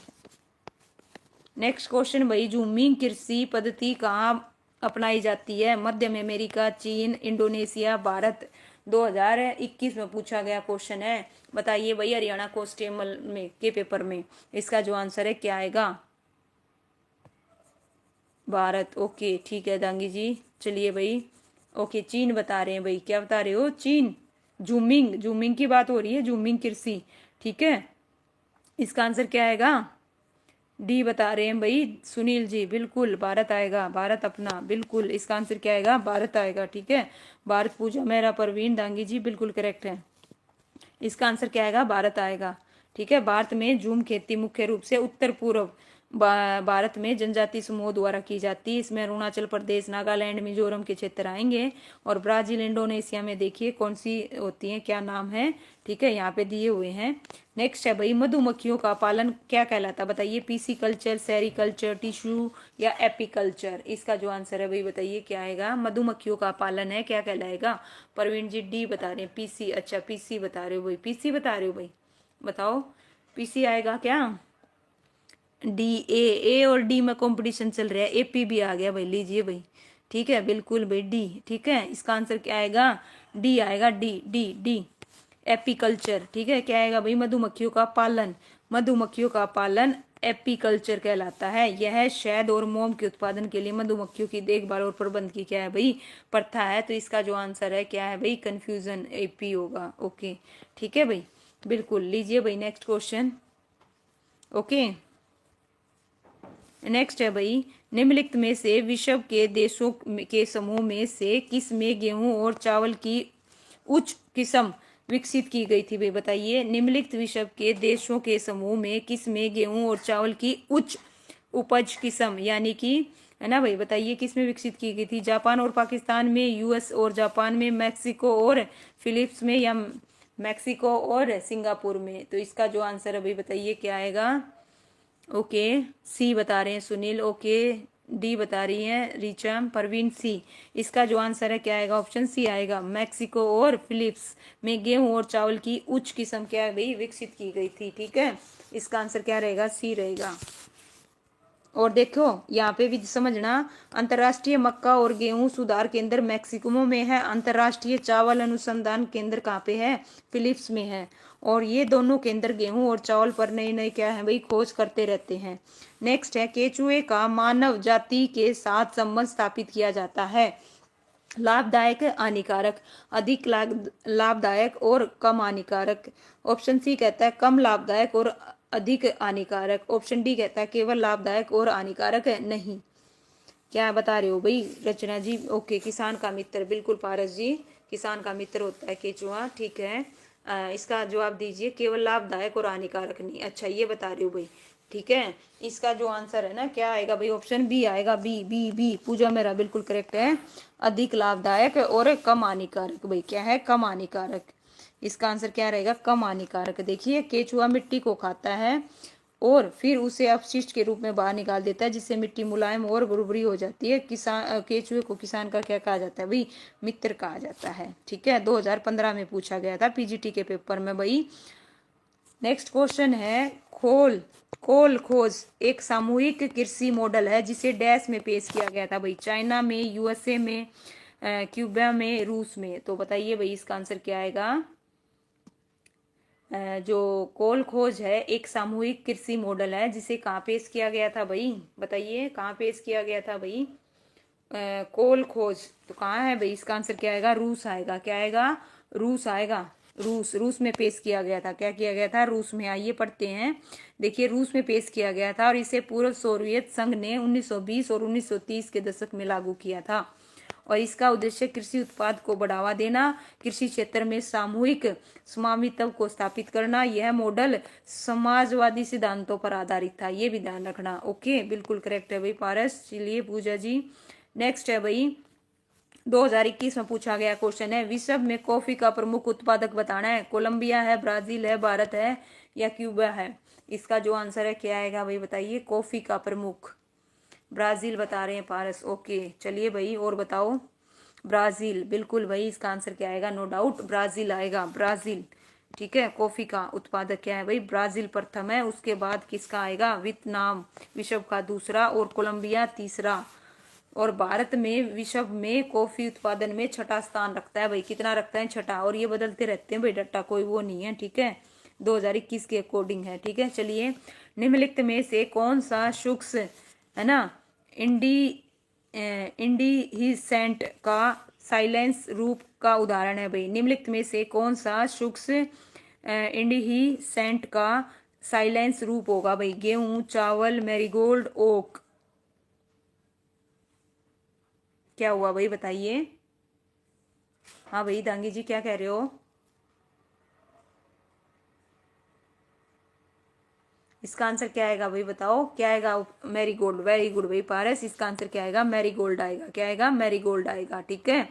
नेक्स्ट क्वेश्चन भाई, झूमिंग कृषि पद्धति कहाँ अपनाई जाती है। मध्य अमेरिका, चीन, इंडोनेशिया, भारत। 2021 में पूछा गया क्वेश्चन है, बताइए भाई, हरियाणा कॉन्स्टेबल में के पेपर में। इसका जो आंसर है क्या आएगा, भारत। ओके, ठीक है दांगी जी, चलिए भाई। ओके, चीन बता रहे हैं भाई, क्या बता रहे हो, चीन। जूमिंग, जूमिंग की बात हो रही है, जूमिंग कृषि। ठीक है, इसका आंसर क्या आएगा, डी बता रहे हैं भाई सुनील जी, बिल्कुल भारत आएगा, भारत अपना, बिल्कुल। इसका आंसर क्या आएगा, भारत आएगा। ठीक है, भारत पूजा मेरा, परवीन दांगी जी बिल्कुल करेक्ट है। इसका आंसर क्या आएगा, भारत आएगा। ठीक है, भारत में झूम खेती मुख्य रूप से उत्तर पूर्व भारत में जनजाति समूह द्वारा की जाती है। इसमें अरुणाचल प्रदेश, नागालैंड, मिजोरम के क्षेत्र आएंगे। और ब्राजील, इंडोनेशिया में देखिए कौन सी होती है, क्या नाम है। ठीक है, यहाँ पे दिए हुए हैं। नेक्स्ट है भाई, मधुमक्खियों का पालन क्या कहलाता, बताइए। पीसी कल्चर, सेरिकल्चर, टिश्यू या एपीकल्चर। इसका जो आंसर है भाई बताइए क्या आएगा, मधुमक्खियों का पालन है, क्या कहलाएगा। प्रवीण जी डी बता रहे हैं, पीसी। अच्छा, पीसी बता रहे हो भाई, पीसी बता रहे हो भाई, बताओ पीसी आएगा क्या। डी, ए और डी में कंपटीशन चल रहा है, एपी भी आ गया भाई, लीजिए भाई। ठीक है, बिल्कुल भाई डी। ठीक है, इसका आंसर क्या आएगा, डी आएगा, डी डी डी, एपीकल्चर। ठीक है, क्या आएगा भाई, मधुमक्खियों का पालन। मधुमक्खियों का पालन एपीकल्चर कहलाता है। यह शहद और मोम के उत्पादन के लिए मधुमक्खियों की देखभाल और प्रबंध की क्या है भाई, प्रथा है। तो इसका जो आंसर है क्या है भाई, कंफ्यूजन, एपी होगा। ओके, ठीक है भाई, बिल्कुल। लीजिए भाई नेक्स्ट क्वेश्चन। ओके, नेक्स्ट है भाई, निम्नलिखित में से विश्व के देशों के समूह में से किस में गेहूं और चावल की उच्च किस्म विकसित की गई थी भाई, बताइए। निम्नलिखित विश्व के देशों के समूह में किस में गेहूं और चावल की उच्च उपज किस्म, यानी कि, है ना भाई, बताइए किस में विकसित की गई थी। जापान और पाकिस्तान में, यूएस और जापान में, मैक्सिको और फिलिप्स में, या मैक्सिको और सिंगापुर में। तो इसका जो आंसर है भाई बताइए क्या आएगा। ओके, सी बता रहे हैं सुनील। ओके, डी बता रही है रीचा, परवीन सी। इसका जो आंसर है क्या आएगा, ऑप्शन सी आएगा, मैक्सिको और फिलिप्स में गेहूं और चावल की उच्च किस्म क्या है भाई, विकसित की गई थी। ठीक है, इसका आंसर क्या रहेगा, सी रहेगा। और देखो यहाँ पे भी समझना, अंतर्राष्ट्रीय मक्का और गेहूं सुधार केंद्र मैक्सिको में है, अंतर्राष्ट्रीय चावल अनुसंधान केंद्र कहाँ पे है, फिलिप्स में है। और ये दोनों केंद्र गेहूं और चावल पर नए नए क्या है भाई, खोज करते रहते हैं। नेक्स्ट है, केचुए का मानव जाति के साथ संबंध स्थापित किया जाता है। लाभदायक, हानिकारक, अधिक लाभदायक और कम हानिकारक। ऑप्शन सी कहता है कम लाभदायक और अधिक हानिकारक। ऑप्शन डी कहता है केवल लाभदायक और हानिकारक नहीं। क्या बता रहे हो भाई रचना जी? ओके, किसान का मित्र, बिल्कुल पारस जी, किसान का मित्र होता है केचुआ, ठीक है। इसका जवाब दीजिए, केवल लाभदायक और हानिकारक नहीं। अच्छा, ये बता रहे हो भाई, ठीक है। इसका जो आंसर है ना, क्या आएगा भाई? ऑप्शन बी आएगा, बी बी बी। पूजा मेरा बिल्कुल करेक्ट है, अधिक लाभदायक और कम हानिकारक। भाई क्या है? कम हानिकारक। इसका आंसर क्या रहेगा? कम हानिकारक। देखिए, केचुआ मिट्टी को खाता है और फिर उसे अपशिष्ट के रूप में बाहर निकाल देता है, जिससे मिट्टी मुलायम और भुरभुरी हो जाती है। केचुए को किसान का क्या कहा जाता है भाई? मित्र कहा जाता है, ठीक है। 2015 में पूछा गया था पीजीटी के पेपर में भाई। नेक्स्ट क्वेश्चन है, कोल खोज एक सामूहिक कृषि मॉडल है जिसे डैश में पेश किया गया था भाई? चाइना में, यूएसए में, क्यूबा में, रूस में। तो बताइए भाई, इसका आंसर क्या आएगा? जो कोल खोज है एक सामूहिक कृषि मॉडल है जिसे कहाँ पेश किया गया था भाई? बताइए, कहाँ पेश किया गया था भाई? कोल खोज तो कहाँ है भाई? इसका आंसर क्या आएगा? रूस आएगा। क्या आएगा? रूस आएगा। रूस में पेश किया गया था। क्या किया गया था? रूस में। आइए पढ़ते हैं। देखिए, रूस में पेश किया गया था और इसे पूर्व सोवियत संघ ने 1920 और 1930 के दशक में लागू किया था। और इसका उद्देश्य कृषि उत्पाद को बढ़ावा देना, कृषि क्षेत्र में सामूहिक स्वामित्व को स्थापित करना। यह मॉडल समाजवादी सिद्धांतों पर आधारित था, ये भी ध्यान रखना। ओके, बिल्कुल करेक्ट है भाई पारस। चलिए पूजा जी, नेक्स्ट है भाई, 2021 में पूछा गया क्वेश्चन है, विश्व में कॉफी का प्रमुख उत्पादक बताना है। कोलंबिया है, ब्राजील है, भारत है या क्यूबा है? इसका जो आंसर है क्या आएगा भाई? बताइए, कॉफी का प्रमुख ब्राजील बता रहे हैं पारस। ओके, चलिए भाई और बताओ। ब्राजील, बिल्कुल भाई, इसका आंसर क्या आएगा? नो डाउट ब्राजील आएगा, ब्राजील, ठीक है। कॉफी का उत्पादक क्या है भाई? ब्राजील प्रथम है, उसके बाद किसका आएगा? वियतनाम विश्व का दूसरा और कोलंबिया तीसरा। और भारत में विश्व में कॉफी उत्पादन में छठा स्थान रखता है भाई। कितना रखता है? छठा। और ये बदलते रहते हैं भाई, डट्टा कोई वो नहीं है, ठीक है। 2021 के अकॉर्डिंग है, ठीक है। चलिए, निम्नलिखित में से कौन सा शुष्क है ना इंडी इंडिहिसेंट का साइलेंस रूप का उदाहरण है भाई? निम्नलिखित में से कौन सा शुष्क इंडिहिसेंट का साइलेंस रूप होगा भाई? गेहूं, चावल, मैरीगोल्ड, ओक। क्या हुआ भाई? बताइए। हाँ भाई दांगी जी, क्या कह रहे हो? इसका आंसर क्या आएगा भाई? बताओ क्या आएगा? मैरीगोल्ड, वेरी गुड भाई पारस। इसका आंसर क्या आएगा? मैरीगोल्ड आएगा। क्या आएगा? मैरीगोल्ड आएगा, ठीक है।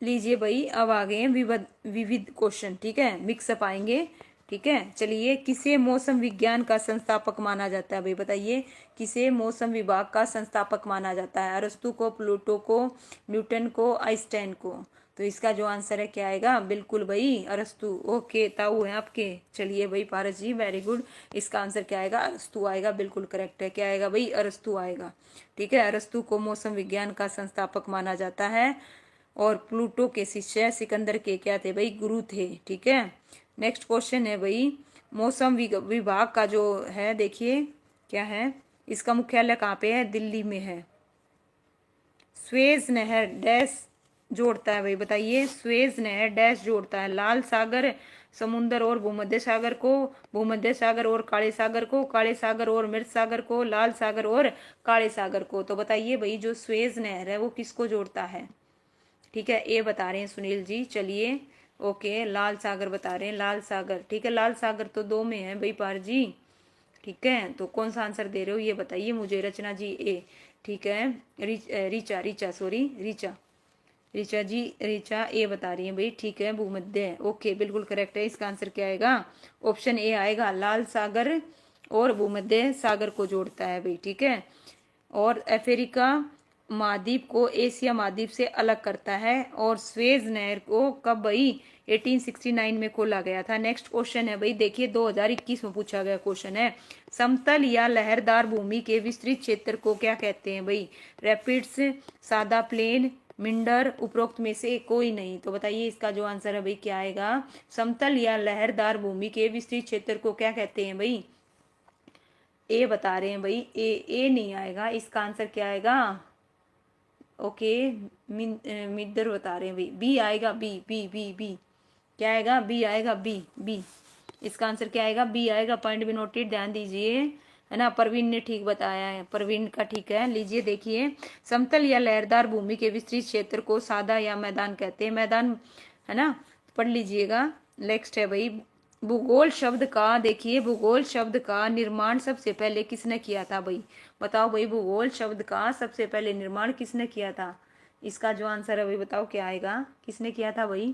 लीजिए भाई, अब आ गए हैं विविध विविध क्वेश्चन, ठीक है। मिक्सअप आएंगे, ठीक है। चलिए, किसे मौसम विज्ञान का संस्थापक माना जाता है भाई? बताइए, किसे मौसम विभाग का संस्थापक माना जाता है? अरस्तु को, प्लूटो को, न्यूटन को, आइंस्टाइन को? तो इसका जो आंसर है क्या आएगा? बिल्कुल भाई, अरस्तु। ओके, ताऊ है आपके। चलिए भाई पारस जी, वेरी गुड। इसका आंसर क्या आएगा? अरस्तु आएगा, बिल्कुल करेक्ट है। क्या आएगा भाई? अरस्तु आएगा, ठीक है। अरस्तु को मौसम विज्ञान का संस्थापक माना जाता है। और प्लूटो के शिष्य सिकंदर के क्या थे भाई? गुरु थे, ठीक है। नेक्स्ट क्वेश्चन है भाई, मौसम विभाग का जो है, देखिए क्या है, इसका मुख्यालय कहाँ पे है? दिल्ली में है। स्वेज नहर डैश जोड़ता है भाई? बताइए, स्वेज नहर डैश जोड़ता है? लाल सागर समुन्दर और भूमध्य सागर को, भूमध्य सागर और काले सागर को, काले सागर और मृत सागर को, लाल सागर और काले सागर को? तो बताइए भाई, जो स्वेज नहर है वो किसको जोड़ता है? ठीक है, ए बता रहे हैं सुनील जी। चलिए, ओके, लाल सागर बता रहे हैं, लाल सागर, ठीक है। लाल सागर तो 2 में है भाई पार जी, ठीक है। तो कौन सा आंसर दे रहे हो ये बताइए मुझे। रचना जी ए, ठीक है। रीचा रीचा सॉरी रीचा ऋचा जी, ऋचा ए बता रही है भाई, ठीक है। भूमध्य, ओके, बिल्कुल करेक्ट है। इसका आंसर क्या आएगा? ऑप्शन ए आएगा, लाल सागर और भूमध्य सागर को जोड़ता है भाई, ठीक है। और अफ्रीका महाद्वीप को एशिया महाद्वीप से अलग करता है। और स्वेज नहर को कब भाई? 1869 में खोला गया था। नेक्स्ट क्वेश्चन है भाई, देखिए 2021 में पूछा गया क्वेश्चन है, समतल या लहरदार भूमि के विस्तृत क्षेत्र को क्या कहते हैं भाई? रैपिड्स, सादा प्लेन, मिंडर, उपरोक्त में से कोई नहीं? तो बताइए, इसका जो आंसर है भाई क्या आएगा? समतल या लहरदार भूमि के विस्तृत क्षेत्र को क्या कहते हैं भाई? ए बता रहे हैं भाई, ए नहीं आएगा, इसका आंसर क्या आएगा? ओके, मिदर बता रहे हैं भाई, बी आएगा, बी बी बी बी, क्या आएगा? बी आएगा, बी बी, इसका आंसर क्या आएगा? बी आएगा। पॉइंट भी नोटेड, ध्यान दीजिए, है ना। परवीन ने ठीक बताया है, परवीन का ठीक है। लीजिए देखिए, समतल या लहरदार भूमि के विस्तृत क्षेत्र को सादा या मैदान कहते हैं, मैदान, है ना, पढ़ लीजिएगा। नेक्स्ट है भाई, भूगोल शब्द का, देखिए भूगोल शब्द का निर्माण सबसे पहले किसने किया था भाई? बताओ भाई, भूगोल शब्द का सबसे पहले निर्माण किसने किया था? इसका जो आंसर है भाई बताओ क्या आएगा, किसने किया था भाई?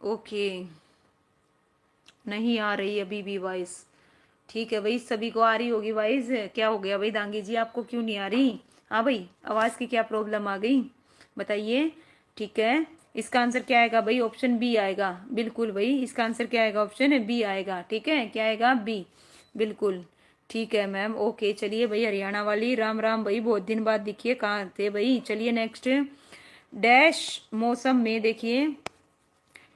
ओके, नहीं आ रही अभी भी वॉइस। ठीक है भाई, सभी को आ रही होगी वॉइस। क्या हो गया भाई दांगी जी, आपको क्यों नहीं आ रही? हाँ भाई, आवाज की क्या प्रॉब्लम आ गई, बताइए। ठीक है, इसका आंसर क्या आएगा भाई? ऑप्शन बी आएगा, बिल्कुल भाई, इसका आंसर क्या आएगा? ऑप्शन बी आएगा, ठीक है, क्या आएगा? बी, बिल्कुल ठीक है मैम। ओके, चलिए भाई, हरियाणा वाली, राम राम भाई, बहुत दिन बाद दिखिए, कहाँ थे भाई? चलिए नेक्स्ट, डैश मौसम में, देखिए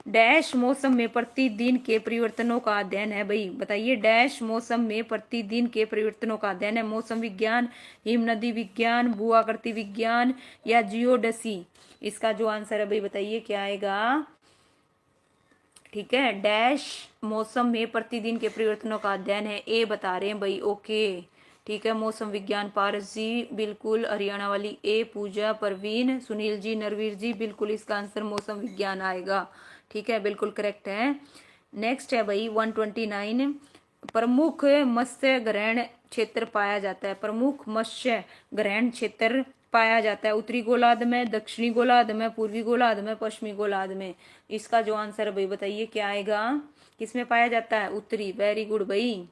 डैश मौसम में प्रतिदिन के परिवर्तनों का अध्ययन है भाई, बताइए। डैश मौसम में प्रतिदिन के परिवर्तनों का अध्ययन है, मौसम विज्ञान, हिम नदी विज्ञान, भूआकृति विज्ञान या जियोडसी? इसका जो आंसर है भाई बताइए क्या आएगा? ठीक है, डैश मौसम में प्रतिदिन के परिवर्तनों का अध्ययन है, ए बता रहे हैं भाई। ओके, ठीक है, मौसम विज्ञान, पारस जी बिल्कुल, हरियाणा वाली ए, पूजा, परवीन, सुनील जी, नरवीर जी बिल्कुल, इसका आंसर मौसम विज्ञान आएगा, ठीक है, बिल्कुल करेक्ट है। नेक्स्ट है भाई 129, प्रमुख मत्स्य ग्रहण क्षेत्र पाया जाता है, प्रमुख मत्स्य ग्रहण क्षेत्र पाया जाता है, उत्तरी गोलार्ध में, दक्षिणी गोलार्ध में, पूर्वी गोलार्ध में, पश्चिमी गोलार्ध में? इसका जो आंसर है भाई बताइए क्या आएगा, किसमें पाया जाता है? उत्तरी, वेरी गुड भाई।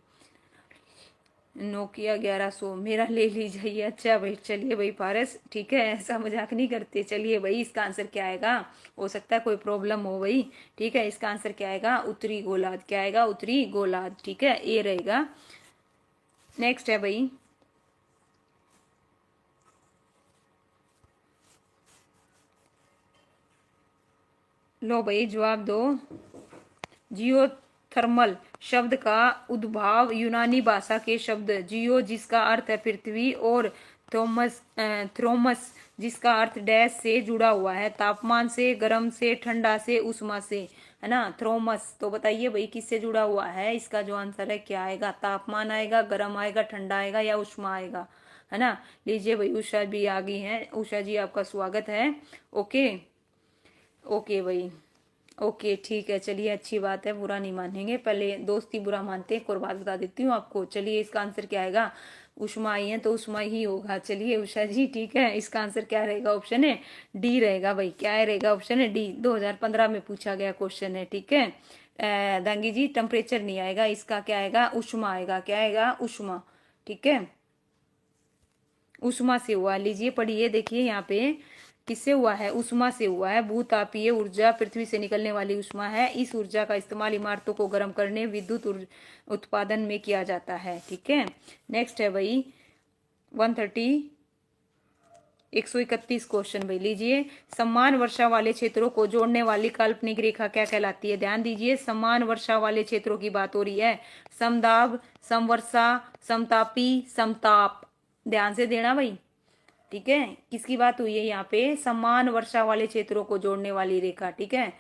नोकिया 1100 मेरा ले लीजिए, अच्छा भाई, चलिए भाई पारस, ठीक है, ऐसा मजाक नहीं करते। चलिए भाई, इसका आंसर क्या आएगा? हो सकता है कोई प्रॉब्लम हो भाई, ठीक है, इसका आंसर क्या आएगा? उत्तरी गोलार्ध, क्या आएगा? उत्तरी गोलार्ध, ठीक है, ये रहेगा। नेक्स्ट है भाई, लो भाई जवाब दो। जियोथर्मल शब्द का उद्भव यूनानी भाषा के शब्द जियो, जिसका अर्थ है पृथ्वी, और थ्रोमस जिसका अर्थ डैश से जुड़ा हुआ है, तापमान से, गर्म से, ठंडा से, उष्मा से, है ना। थ्रोमस, तो बताइए भाई किससे जुड़ा हुआ है? इसका जो आंसर है क्या आएगा? तापमान आएगा, गर्म आएगा, ठंडा आएगा या उष्मा आएगा, है ना। लीजिए भाई, उषा भी आ गई है, उषा जी आपका स्वागत है। ओके, ओके भाई, ओके ठीक है, चलिए अच्छी बात है, बुरा नहीं मानेंगे, पहले दोस्ती बुरा मानते हैं, एक और बात बता देती हूँ आपको। चलिए, इसका आंसर क्या आएगा? उष्मा आई है तो उष्मा ही होगा। चलिए उषा जी, ठीक है, इसका आंसर क्या रहेगा? ऑप्शन है डी रहेगा भाई, क्या रहेगा? ऑप्शन है डी, 2015 में पूछा गया क्वेश्चन है, ठीक है। दांगी जी, टेम्परेचर नहीं आएगा, इसका क्या आएगा? उष्मा आएगा, क्या आएगा? उष्मा, ठीक है, उष्मा से हुआ। लीजिए पढ़िए, देखिए यहाँ पे किससे हुआ है? उष्मा से हुआ है। भूतापीय ऊर्जा पृथ्वी से निकलने वाली उष्मा है, इस ऊर्जा का इस्तेमाल इमारतों को गर्म करने, विद्युत उत्पादन में किया जाता है, ठीक है। नेक्स्ट है भाई 130, 131 क्वेश्चन भाई, लीजिए, समान वर्षा वाले क्षेत्रों को जोड़ने वाली काल्पनिक रेखा क्या कहलाती है? ध्यान दीजिए, समान वर्षा वाले क्षेत्रों की बात हो रही है, समदाब, समवर्षा, समतापी, समताप, ध्यान से देना भाई, ठीक है। किसकी बात हुई है यहाँ पे? समान वर्षा वाले क्षेत्रों को जोड़ने वाली रेखा, ठीक है।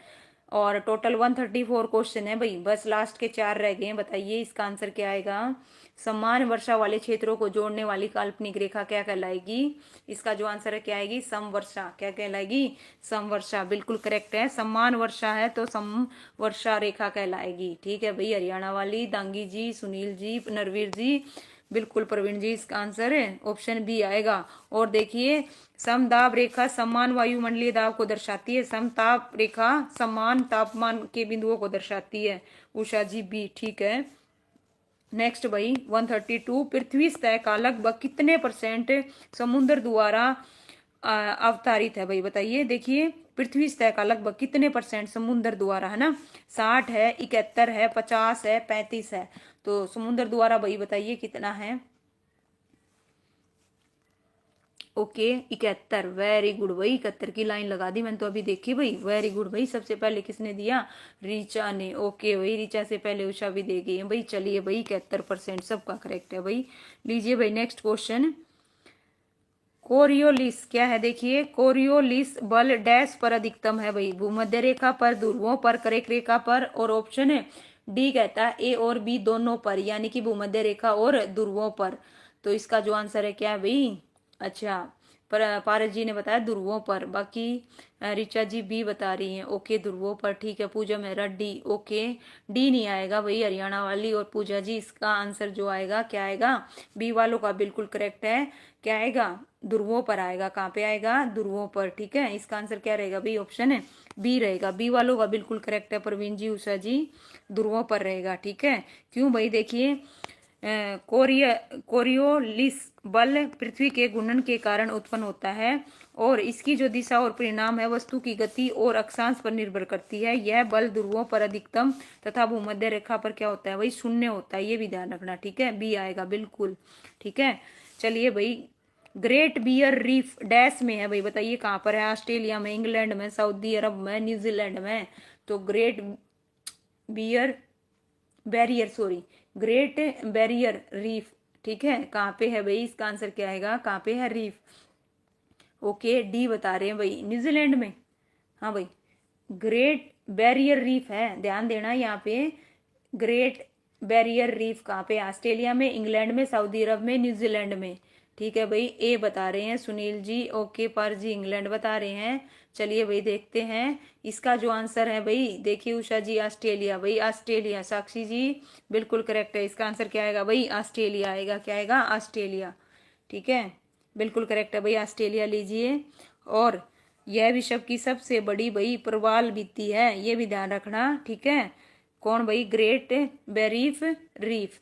और टोटल 134 क्वेश्चन है भाई, बस लास्ट के 4 रह गए हैं, बताइए इसका आंसर क्या आएगा? समान वर्षा वाले क्षेत्रों को जोड़ने वाली काल्पनिक रेखा क्या कहलाएगी? इसका जो आंसर है क्या आएगी? समवर्षा, क्या कहलाएगी? समवर्षा, बिल्कुल करेक्ट है, समान वर्षा है तो समवर्षा रेखा कहलाएगी, ठीक है भाई। हरियाणा वाली, दांगी जी, सुनील जी, नरवीर जी, बिल्कुल प्रवीण जी, इसका आंसर है ऑप्शन बी आएगा। और देखिए, समदाब रेखा समान वायुमंडलीय दाब को दर्शाती है, समताप रेखा समान तापमान के बिंदुओं को दर्शाती है, उषा जी बी, ठीक है। नेक्स्ट भाई 132, पृथ्वी सतह का लगभग कितने परसेंट समुद्र द्वारा अवतारित है भाई, बताइए। देखिए, पृथ्वी सतह का लगभग कितने परसेंट समुद्र द्वारा, है ना। 60 है, 71 है, 50 है, 35 है, तो समुद्र द्वारा भाई बताइए कितना है? ओके 71, वेरी गुड भाई, 71 की लाइन लगा दी मैंने तो अभी देखी भाई, वेरी गुड भाई। सबसे पहले किसने दिया? रीचा ने। ओके भाई, रीचा से पहले उषा भी दे गई है भाई। चलिए भाई 71% सबका करेक्ट है भाई। लीजिए भाई नेक्स्ट क्वेश्चन। कोरियोलिस क्या है देखिए, कोरियोलिस बल डैश पर अधिकतम है भाई? भूमध्य रेखा पर, ध्रुवों पर, कर्क रेखा पर, और ऑप्शन है डी कहता है ए और बी दोनों पर, यानी कि भूमध्य रेखा और ध्रुवों पर। तो इसका जो आंसर है क्या है भाई? अच्छा, पर पारस जी ने बताया ध्रुवों पर, बाकी ऋचा जी बी बता रही हैं। ओके ध्रुवों पर, ठीक है। पूजा मेहरा डी। ओके, डी नहीं आएगा भाई हरियाणा वाली और पूजा जी, इसका आंसर जो आएगा क्या आएगा? बी वालों का बिल्कुल करेक्ट है। क्या आएगा? ध्रुवों पर आएगा। कहाँ पे आएगा? ध्रुवों पर, ठीक है। इसका आंसर क्या रहेगा भाई? ऑप्शन है बी रहेगा। बी वालों का बिल्कुल करेक्ट है प्रवीण जी, उषा जी, ध्रुवों पर रहेगा, ठीक है। क्यों भाई? देखिए कोरियोलिस बल पृथ्वी के घूर्णन के कारण उत्पन्न होता है और इसकी जो दिशा और परिणाम है वस्तु की गति और अक्षांश पर निर्भर करती है। यह बल ध्रुवों पर अधिकतम तथा भूमध्य रेखा पर क्या होता है भाई? शून्य होता है, ये भी ध्यान रखना, ठीक है। बी आएगा बिल्कुल, ठीक है। चलिए भाई, ग्रेट बियर रीफ डैश में है भाई? बताइए कहाँ पर है? ऑस्ट्रेलिया में, इंग्लैंड में, सऊदी अरब में, न्यूजीलैंड में? तो great bear barrier, sorry, great barrier reef, ठीक है। कहाँ पे है भाई? इसका आंसर क्या आएगा? कहाँ पे है रीफ? ओके, डी बता रहे हैं भाई, न्यूजीलैंड में। हाँ भाई, ग्रेट बैरियर रीफ है, ध्यान देना यहाँ पे। ग्रेट बैरियर रीफ कहाँ पे? ऑस्ट्रेलिया में, इंग्लैंड में, सऊदी अरब में, न्यूजीलैंड में, ठीक है भाई। ए बता रहे हैं सुनील जी। ओके, पर जी इंग्लैंड बता रहे हैं। चलिए भाई देखते हैं इसका जो आंसर है भाई। देखिए उषा जी ऑस्ट्रेलिया भाई, ऑस्ट्रेलिया। साक्षी जी बिल्कुल करेक्ट है। इसका आंसर क्या आएगा भाई? ऑस्ट्रेलिया आएगा। क्या आएगा? ऑस्ट्रेलिया, ठीक है, बिल्कुल करेक्ट है भाई, ऑस्ट्रेलिया लीजिए। और यह विश्व की सबसे बड़ी भाई प्रवाल भित्ति है, ये भी ध्यान रखना, ठीक है। कौन भाई? Great barrier reef.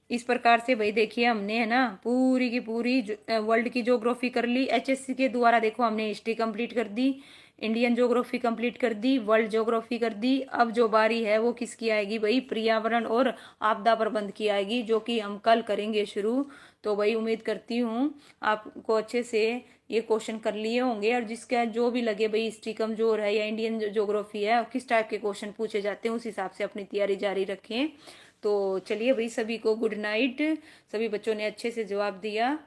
इस प्रकार से भाई देखिए हमने है ना पूरी की पूरी वर्ल्ड की ज्योग्राफी कर ली एचएससी के द्वारा। देखो हमने हिस्ट्री कंप्लीट कर दी, इंडियन ज्योग्राफी कंप्लीट कर दी, वर्ल्ड ज्योग्राफी कर दी। अब जो बारी है वो किसकी आएगी भाई? पर्यावरण और आपदा प्रबंध की आएगी, जो कि हम कल करेंगे शुरू। तो भाई उम्मीद करती हूँ आपको अच्छे से ये क्वेश्चन कर लिए होंगे, और जिसका जो भी लगे भाई हिस्ट्री कमजोर है या इंडियन ज्योग्राफी है, किस टाइप के क्वेश्चन पूछे जाते हैं, उस हिसाब से अपनी तैयारी जारी रखें। तो चलिए भाई सभी को गुड नाइट। सभी बच्चों ने अच्छे से जवाब दिया,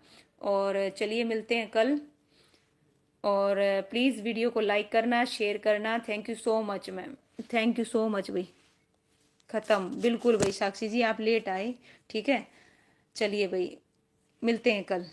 और चलिए मिलते हैं कल। और प्लीज़ वीडियो को लाइक करना, शेयर करना। Thank you so much ma'am, thank you so much भाई। ख़त्म बिल्कुल भाई। साक्षी जी आप लेट आए, ठीक है। चलिए भाई मिलते हैं कल।